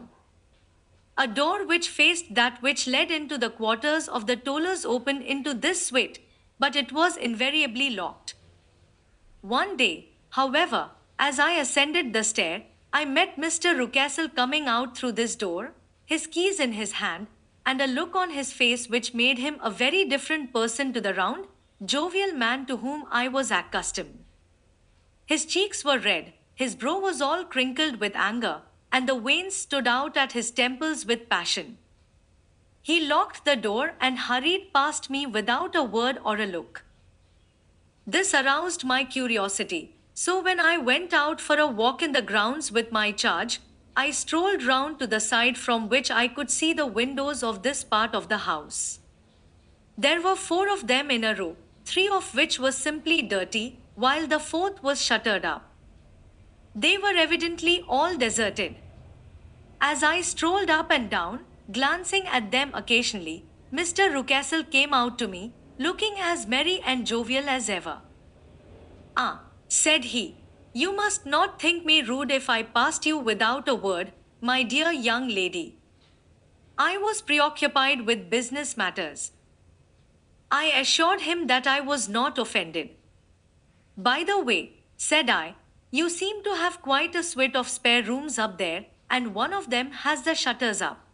A door which faced that which led into the quarters of the Tollers opened into this suite, but it was invariably locked. One day, however, as I ascended the stair, I met Mr. Rucassel coming out through this door, his keys in his hand, and a look on his face which made him a very different person to the round, jovial man to whom I was accustomed. His cheeks were red, his brow was all crinkled with anger, and the veins stood out at his temples with passion. He locked the door and hurried past me without a word or a look. This aroused my curiosity, so when I went out for a walk in the grounds with my charge, I strolled round to the side from which I could see the windows of this part of the house. There were 4 of them in a row, 3 of which were simply dirty, while the 4th was shuttered up. They were evidently all deserted. As I strolled up and down, glancing at them occasionally, Mr. Rucassel came out to me, looking as merry and jovial as ever. "Ah," said he, "you must not think me rude if I passed you without a word, my dear young lady. I was preoccupied with business matters. I assured him that I was not offended. By the way, said I, you seem to have quite a suite of spare rooms up there, and one of them has the shutters up.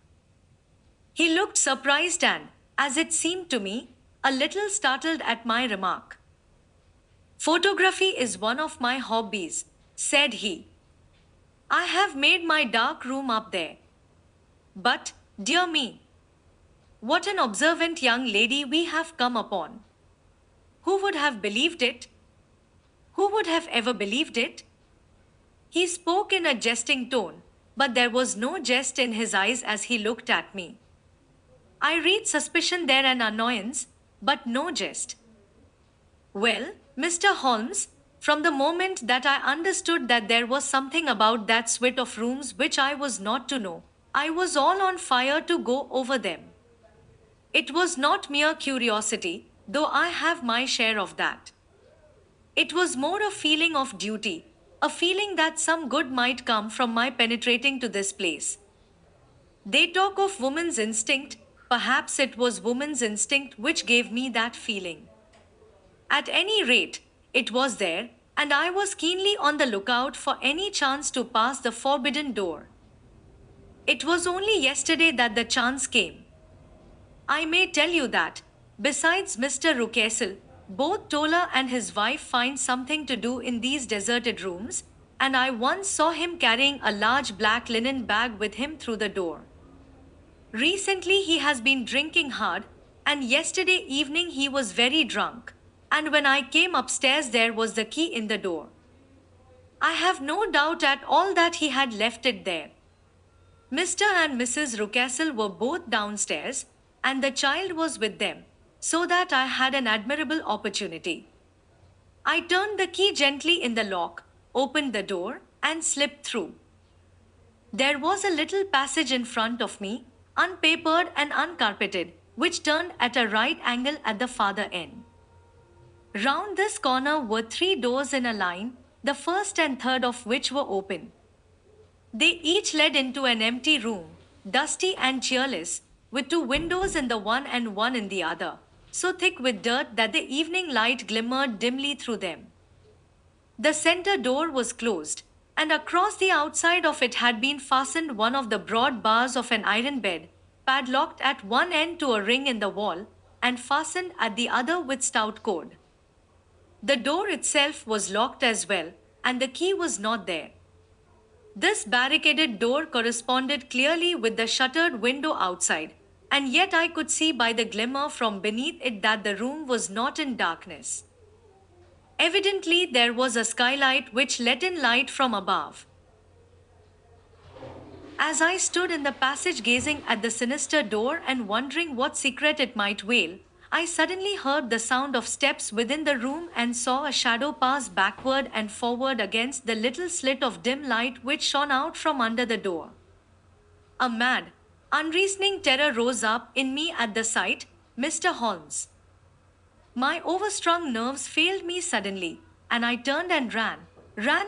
He looked surprised and, as it seemed to me, a little startled at my remark. Photography is one of my hobbies, said he. I have made my dark room up there. But, dear me, what an observant young lady we have come upon. Who would have believed it? Who would have ever believed it? He spoke in a jesting tone, but there was no jest in his eyes as he looked at me. I read suspicion there and annoyance, but no jest. Well, Mr. Holmes, from the moment that I understood that there was something about that suite of rooms which I was not to know, I was all on fire to go over them. It was not mere curiosity, though I have my share of that. It was more a feeling of duty, a feeling that some good might come from my penetrating to this place. They talk of woman's instinct, perhaps it was woman's instinct which gave me that feeling. At any rate, it was there, and I was keenly on the lookout for any chance to pass the forbidden door. It was only yesterday that the chance came. I may tell you that, besides Mr. Rucastle, both Tola and his wife find something to do in these deserted rooms, and I once saw him carrying a large black linen bag with him through the door. Recently he has been drinking hard, and yesterday evening he was very drunk, and when I came upstairs there was the key in the door. I have no doubt at all that he had left it there. Mr. and Mrs. Rucastle were both downstairs, and the child was with them, so that I had an admirable opportunity. I turned the key gently in the lock, opened the door, and slipped through. There was a little passage in front of me, unpapered and uncarpeted, which turned at a right angle at the farther end. Round this corner were 3 doors in a line, the first and third of which were open. They each led into an empty room, dusty and cheerless, with 2 windows in the one and one in the other, so thick with dirt that the evening light glimmered dimly through them. The center door was closed, and across the outside of it had been fastened one of the broad bars of an iron bed, padlocked at one end to a ring in the wall, and fastened at the other with stout cord. The door itself was locked as well, and the key was not there. This barricaded door corresponded clearly with the shuttered window outside, and yet I could see by the glimmer from beneath it that the room was not in darkness. Evidently there was a skylight which let in light from above. As I stood in the passage gazing at the sinister door and wondering what secret it might veil, I suddenly heard the sound of steps within the room and saw a shadow pass backward and forward against the little slit of dim light which shone out from under the door. A mad, unreasoning terror rose up in me at the sight, Mr. Holmes. My overstrung nerves failed me suddenly, and I turned and ran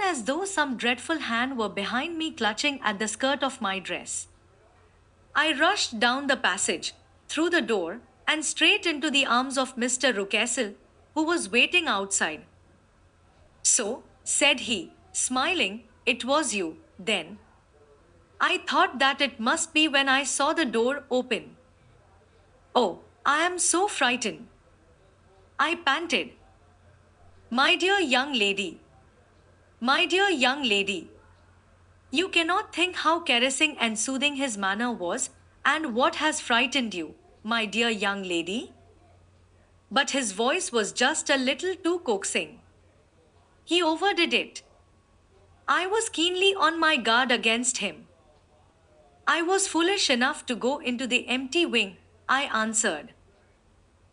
as though some dreadful hand were behind me clutching at the skirt of my dress. I rushed down the passage, through the door, and straight into the arms of Mr. Rucastle, who was waiting outside. So, said he, smiling, it was you, then. I thought that it must be when I saw the door open. Oh, I am so frightened. I panted. My dear young lady. My dear young lady. You cannot think how caressing and soothing his manner was, and what has frightened you, my dear young lady? But his voice was just a little too coaxing. He overdid it. I was keenly on my guard against him. I was foolish enough to go into the empty wing, I answered.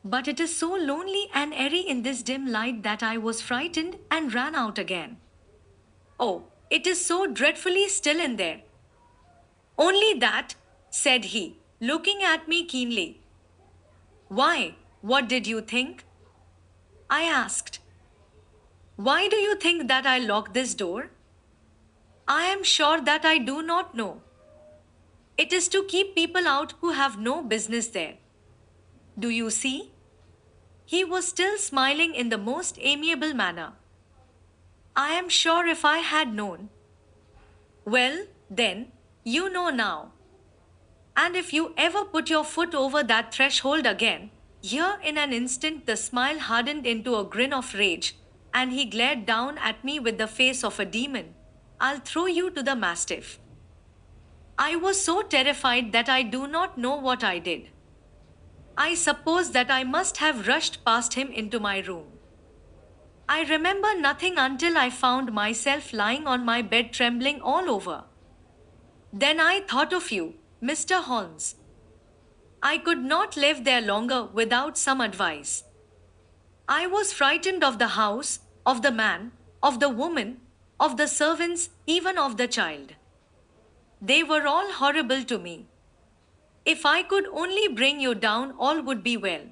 But it is so lonely and airy in this dim light that I was frightened and ran out again. Oh, it is so dreadfully still in there. Only that, said he, looking at me keenly. Why, what did you think? I asked. Why do you think that I locked this door? I am sure that I do not know. It is to keep people out who have no business there. Do you see? He was still smiling in the most amiable manner. I am sure if I had known. Well, then, you know now. And if you ever put your foot over that threshold again, here in an instant the smile hardened into a grin of rage, and he glared down at me with the face of a demon. I'll throw you to the mastiff. I was so terrified that I do not know what I did. I suppose that I must have rushed past him into my room. I remember nothing until I found myself lying on my bed trembling all over. Then I thought of you, Mr. Holmes. I could not live there longer without some advice. I was frightened of the house, of the man, of the woman, of the servants, even of the child. They were all horrible to me. If I could only bring you down, all would be well.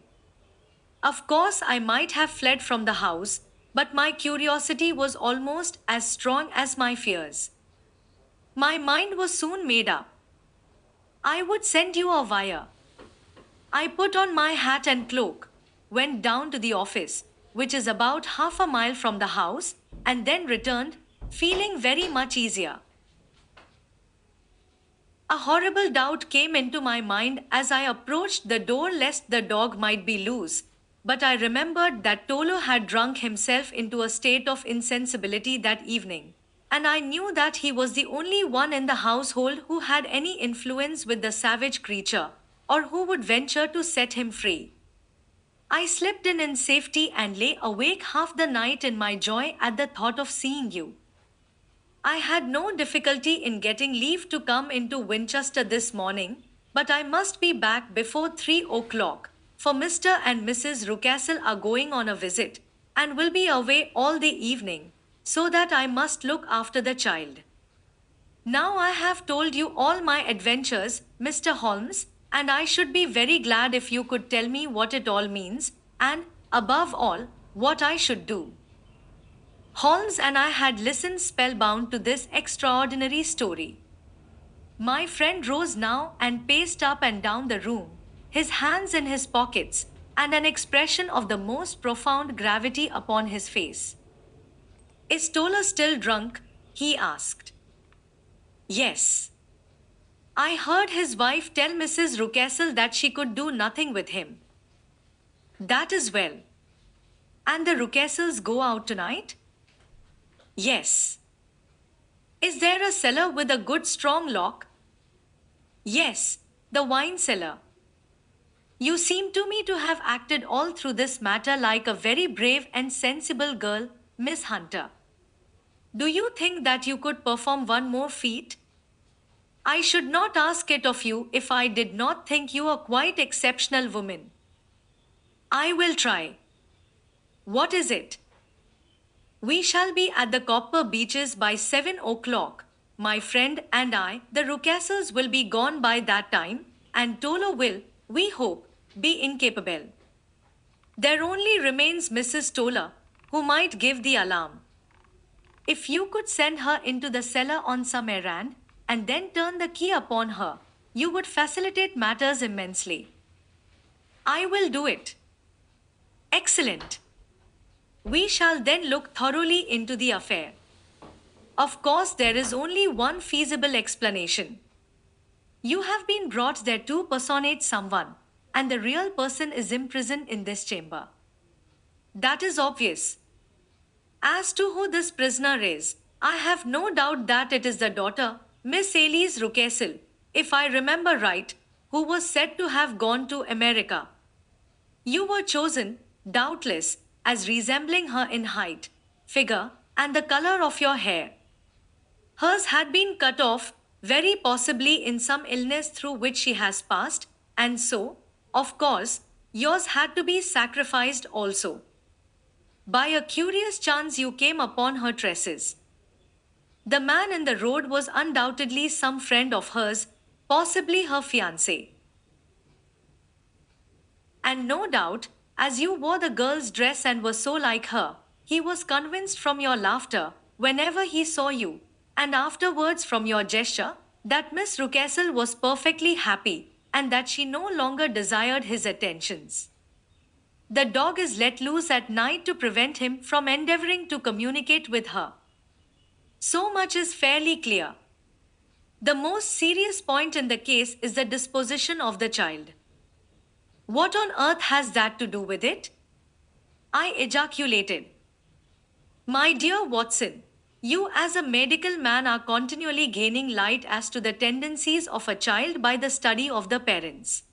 Of course, I might have fled from the house, but my curiosity was almost as strong as my fears. My mind was soon made up. I would send you a wire. I put on my hat and cloak, went down to the office, which is about half a mile from the house, and then returned, feeling very much easier. A horrible doubt came into my mind as I approached the door lest the dog might be loose, but I remembered that Tolo had drunk himself into a state of insensibility that evening, and I knew that he was the only one in the household who had any influence with the savage creature, or who would venture to set him free. I slipped in safety and lay awake half the night in my joy at the thought of seeing you. I had no difficulty in getting leave to come into Winchester this morning, but I must be back before 3 o'clock, for Mr. and Mrs. Rucastle are going on a visit, and will be away all the evening, so that I must look after the child. Now I have told you all my adventures, Mr. Holmes, and I should be very glad if you could tell me what it all means, and, above all, what I should do. Holmes and I had listened spellbound to this extraordinary story. My friend rose now and paced up and down the room, his hands in his pockets, and an expression of the most profound gravity upon his face. Is Toller still drunk? He asked. Yes. I heard his wife tell Mrs. Rucastle that she could do nothing with him. That is well. And the Rucastles go out tonight? Yes. Is there a cellar with a good strong lock? Yes, the wine cellar. You seem to me to have acted all through this matter like a very brave and sensible girl, Miss Hunter. Do you think that you could perform one more feat? I should not ask it of you if I did not think you a quite exceptional woman. I will try. What is it? We shall be at the Copper Beeches by 7 o'clock. My friend and I, the Rucastles, will be gone by that time, and Tolo will, we hope, be incapable. There only remains Mrs. Toller, who might give the alarm. If you could send her into the cellar on some errand, and then turn the key upon her, you would facilitate matters immensely. I will do it. Excellent. We shall then look thoroughly into the affair. Of course, there is only one feasible explanation. You have been brought there to personate someone, and the real person is imprisoned in this chamber. That is obvious. As to who this prisoner is, I have no doubt that it is the daughter, Miss Elise Rucastle, if I remember right, who was said to have gone to America. You were chosen, doubtless, as resembling her in height, figure, and the color of your hair. Hers had been cut off, very possibly in some illness through which she has passed, and so, of course, yours had to be sacrificed also. By a curious chance you came upon her tresses. The man in the road was undoubtedly some friend of hers, possibly her fiancé. And no doubt, as you wore the girl's dress and were so like her, he was convinced from your laughter whenever he saw you, and afterwards from your gesture, that Miss Rucastle was perfectly happy and that she no longer desired his attentions. The dog is let loose at night to prevent him from endeavoring to communicate with her. So much is fairly clear. The most serious point in the case is the disposition of the child. What on earth has that to do with it? I ejaculated. My dear Watson, you as a medical man are continually gaining light as to the tendencies of a child by the study of the parents.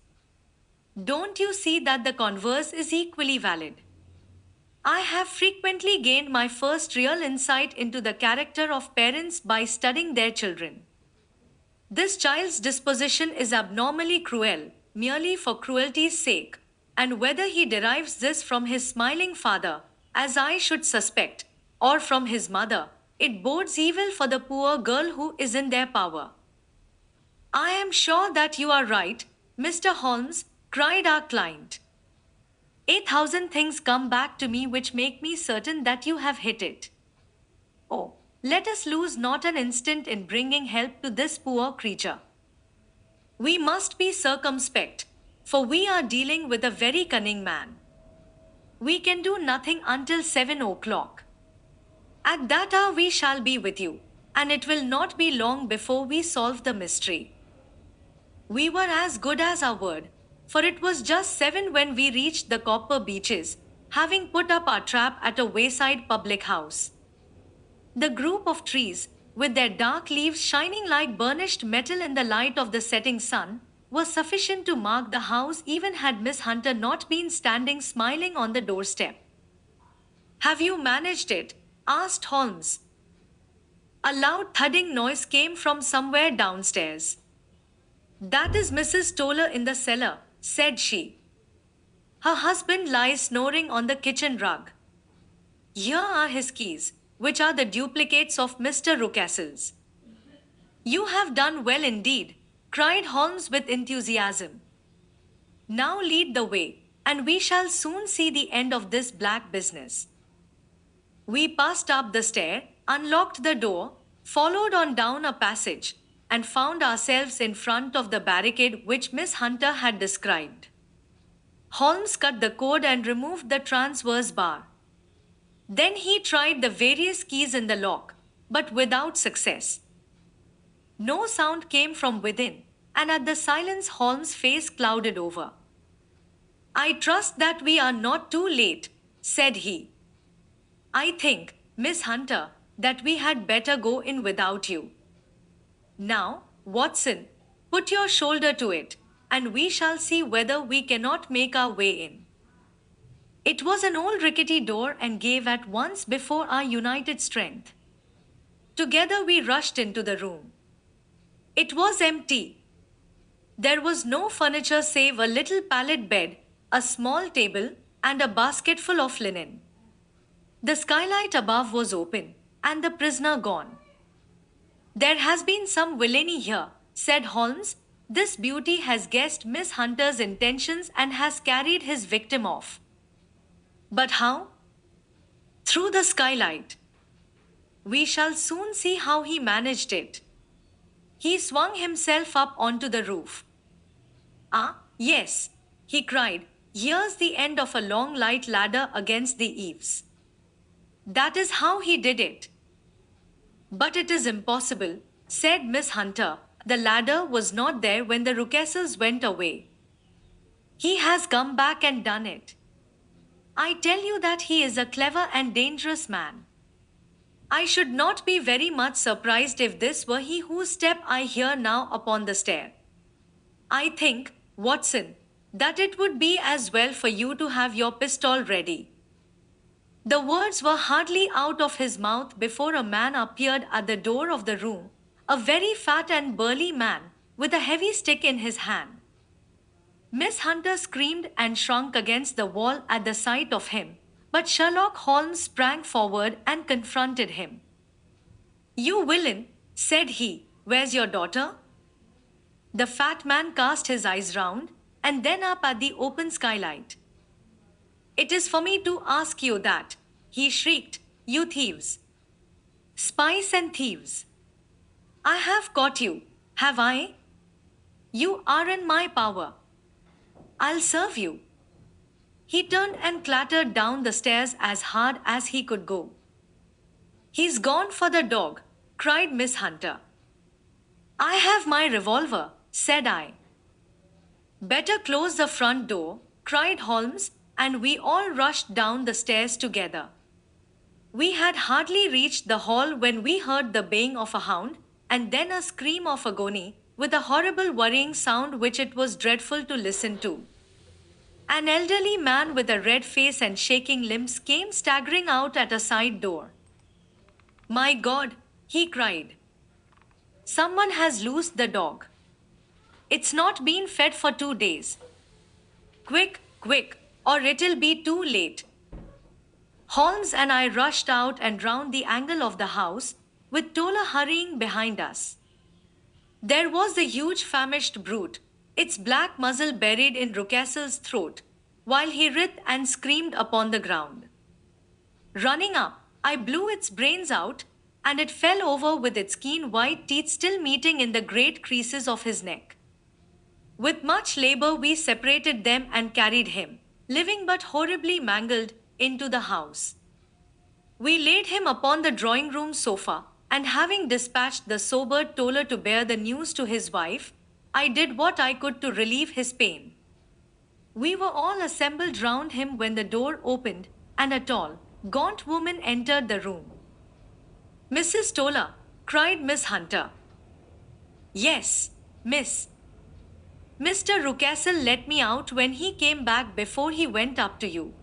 Don't you see that the converse is equally valid? I have frequently gained my first real insight into the character of parents by studying their children. This child's disposition is abnormally cruel, merely for cruelty's sake, and whether he derives this from his smiling father, as I should suspect, or from his mother, it bodes evil for the poor girl who is in their power. I am sure that you are right, Mr. Holmes, cried our client. 8,000 things come back to me which make me certain that you have hit it. Oh, let us lose not an instant in bringing help to this poor creature. We must be circumspect, for we are dealing with a very cunning man. We can do nothing until 7 o'clock. At that hour we shall be with you, and it will not be long before we solve the mystery. We were as good as our word, for it was just 7 when we reached the Copper Beeches, having put up our trap at a wayside public house. The group of trees, with their dark leaves shining like burnished metal in the light of the setting sun, was sufficient to mark the house even had Miss Hunter not been standing smiling on the doorstep. Have you managed it? Asked Holmes. A loud thudding noise came from somewhere downstairs. That is Mrs. Toller in the cellar, said she. Her husband lies snoring on the kitchen rug. Here are his keys, which are the duplicates of Mr. Rucastle's. You have done well indeed, cried Holmes with enthusiasm. Now lead the way, and we shall soon see the end of this black business. We passed up the stair, unlocked the door, followed on down a passage, and found ourselves in front of the barricade which Miss Hunter had described. Holmes cut the cord and removed the transverse bar. Then he tried the various keys in the lock, but without success. No sound came from within, and at the silence Holmes' face clouded over. I trust that we are not too late, said he. I think, Miss Hunter, that we had better go in without you. Now, Watson, put your shoulder to it, and we shall see whether we cannot make our way in. It was an old rickety door and gave at once before our united strength. Together we rushed into the room. It was empty. There was no furniture save a little pallet bed, a small table, and a basketful of linen. The skylight above was open, and the prisoner gone. There has been some villainy here, said Holmes. This beauty has guessed Miss Hunter's intentions and has carried his victim off. But how? Through the skylight. We shall soon see how he managed it. He swung himself up onto the roof. Ah, yes, he cried, here's the end of a long light ladder against the eaves. That is how he did it. But it is impossible, said Miss Hunter. The ladder was not there when the Rucastles went away. He has come back and done it. I tell you that he is a clever and dangerous man. I should not be very much surprised if this were he whose step I hear now upon the stair. I think, Watson, that it would be as well for you to have your pistol ready. The words were hardly out of his mouth before a man appeared at the door of the room, a very fat and burly man, with a heavy stick in his hand. Miss Hunter screamed and shrunk against the wall at the sight of him, but Sherlock Holmes sprang forward and confronted him. You villain, said he, where's your daughter? The fat man cast his eyes round, and then up at the open skylight. It is for me to ask you that, he shrieked, you thieves. Spies and thieves. I have caught you, Have I? You are in my power. I'll serve you. He turned and clattered down the stairs as hard as he could go. He's gone for the dog, cried Miss Hunter. I have my revolver, said I. Better close the front door, cried Holmes, and we all rushed down the stairs together. We had hardly reached the hall when we heard the baying of a hound, and then a scream of agony, with a horrible worrying sound which it was dreadful to listen to. An elderly man with a red face and shaking limbs came staggering out at a side door. My God, he cried. Someone has loosed the dog. It's not been fed for 2 days. Quick, quick, or it'll be too late. Holmes and I rushed out and round the angle of the house, with Tola hurrying behind us. There was the huge famished brute, its black muzzle buried in Rucastle's throat, while he writhed and screamed upon the ground. Running up, I blew its brains out, and it fell over with its keen white teeth still meeting in the great creases of his neck. With much labor we separated them and carried him, living but horribly mangled, into the house. We laid him upon the drawing-room sofa, and having dispatched the sobered Toller to bear the news to his wife, I did what I could to relieve his pain. We were all assembled round him when the door opened, and a tall, gaunt woman entered the room. Mrs. Toller, cried Miss Hunter. Yes, miss. Mr. Rucastle let me out when he came back before he went up to you.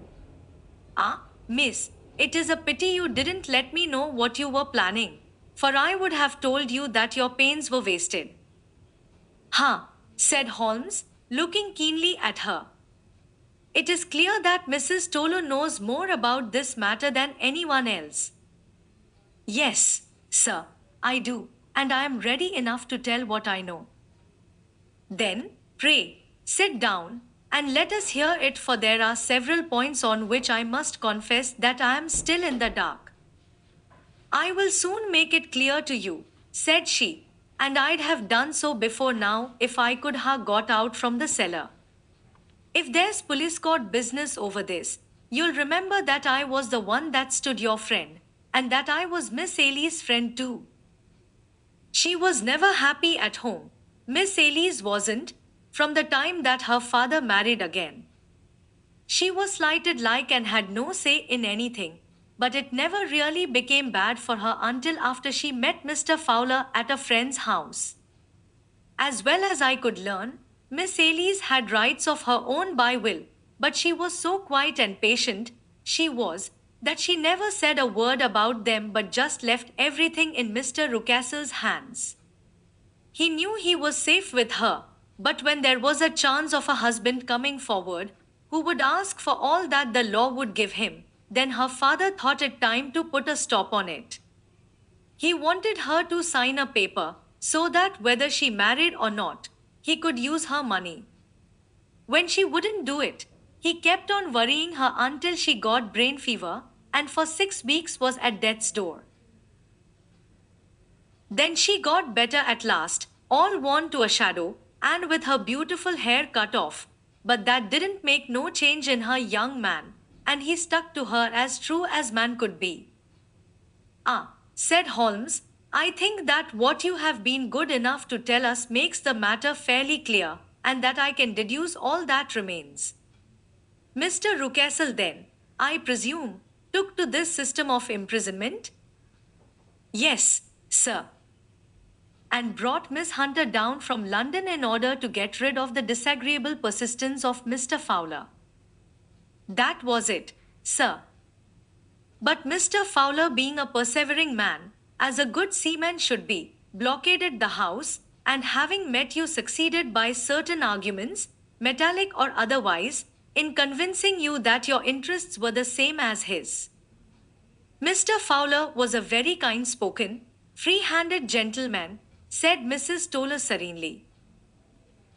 Ah, miss, it is a pity you didn't let me know what you were planning, for I would have told you that your pains were wasted. Ha, said Holmes, looking keenly at her. It is clear that Mrs. Toller knows more about this matter than anyone else. Yes, sir, I do, and I am ready enough to tell what I know. Then, pray, sit down, and let us hear it, for there are several points on which I must confess that I am still in the dark. I will soon make it clear to you, said she, and I'd have done so before now if I could have got out from the cellar. If there's police court business over this, you'll remember that I was the one that stood your friend, and that I was Miss Ailey's friend too. She was never happy at home. Miss Ailey's wasn't, from the time that her father married again. She was slighted like and had no say in anything, but it never really became bad for her until after she met Mr. Fowler at a friend's house. As well as I could learn, Miss Ailey's had rights of her own by will, but she was so quiet and patient, she was, that she never said a word about them but just left everything in Mr. Rucastle's hands. He knew he was safe with her, but when there was a chance of a husband coming forward, who would ask for all that the law would give him, then her father thought it time to put a stop on it. He wanted her to sign a paper, so that whether she married or not, he could use her money. When she wouldn't do it, he kept on worrying her until she got brain fever, and for 6 weeks was at death's door. Then she got better at last, all worn to a shadow, and with her beautiful hair cut off, but that didn't make no change in her young man, and he stuck to her as true as man could be. Ah, said Holmes, I think that what you have been good enough to tell us makes the matter fairly clear, and that I can deduce all that remains. Mr. Rucastle then, I presume, took to this system of imprisonment? Yes, sir. And brought Miss Hunter down from London in order to get rid of the disagreeable persistence of Mr. Fowler. That was it, sir. But Mr. Fowler, being a persevering man, as a good seaman should be, blockaded the house, and having met you succeeded by certain arguments, metallic or otherwise, in convincing you that your interests were the same as his. Mr. Fowler was a very kind-spoken, free-handed gentleman, said Mrs. Toller serenely.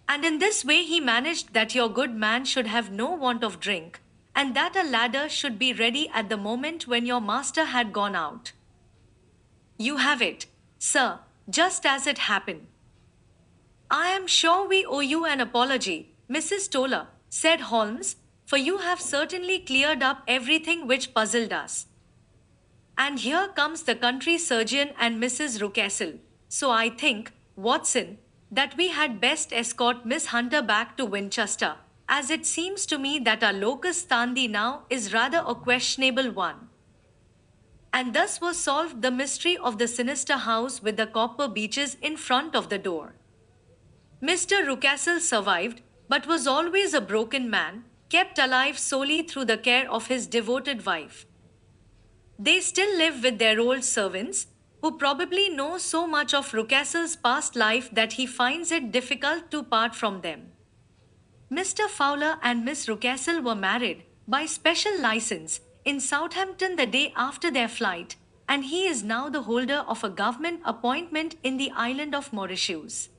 And in this way he managed that your good man should have no want of drink, and that a ladder should be ready at the moment when your master had gone out. You have it, sir, just as it happened. I am sure we owe you an apology, Mrs. Toller, said Holmes, for you have certainly cleared up everything which puzzled us. And here comes the country surgeon and Mrs. Rucastle. So I think, Watson, that we had best escort Miss Hunter back to Winchester, as it seems to me that our locus standi now is rather a questionable one. And thus was solved the mystery of the sinister house with the copper beeches in front of the door. Mr. Rucastle survived, but was always a broken man, kept alive solely through the care of his devoted wife. They still live with their old servants, who probably know so much of Rucastle's past life that he finds it difficult to part from them. Mr. Fowler and Miss Rucastle were married, by special license, in Southampton the day after their flight, and he is now the holder of a government appointment in the island of Mauritius.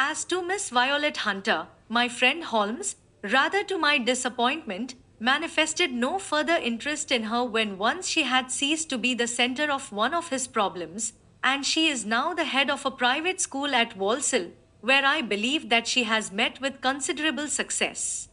As to Miss Violet Hunter, my friend Holmes, rather to my disappointment, manifested no further interest in her when once she had ceased to be the center of one of his problems, and she is now the head of a private school at Walsall, where I believe that she has met with considerable success.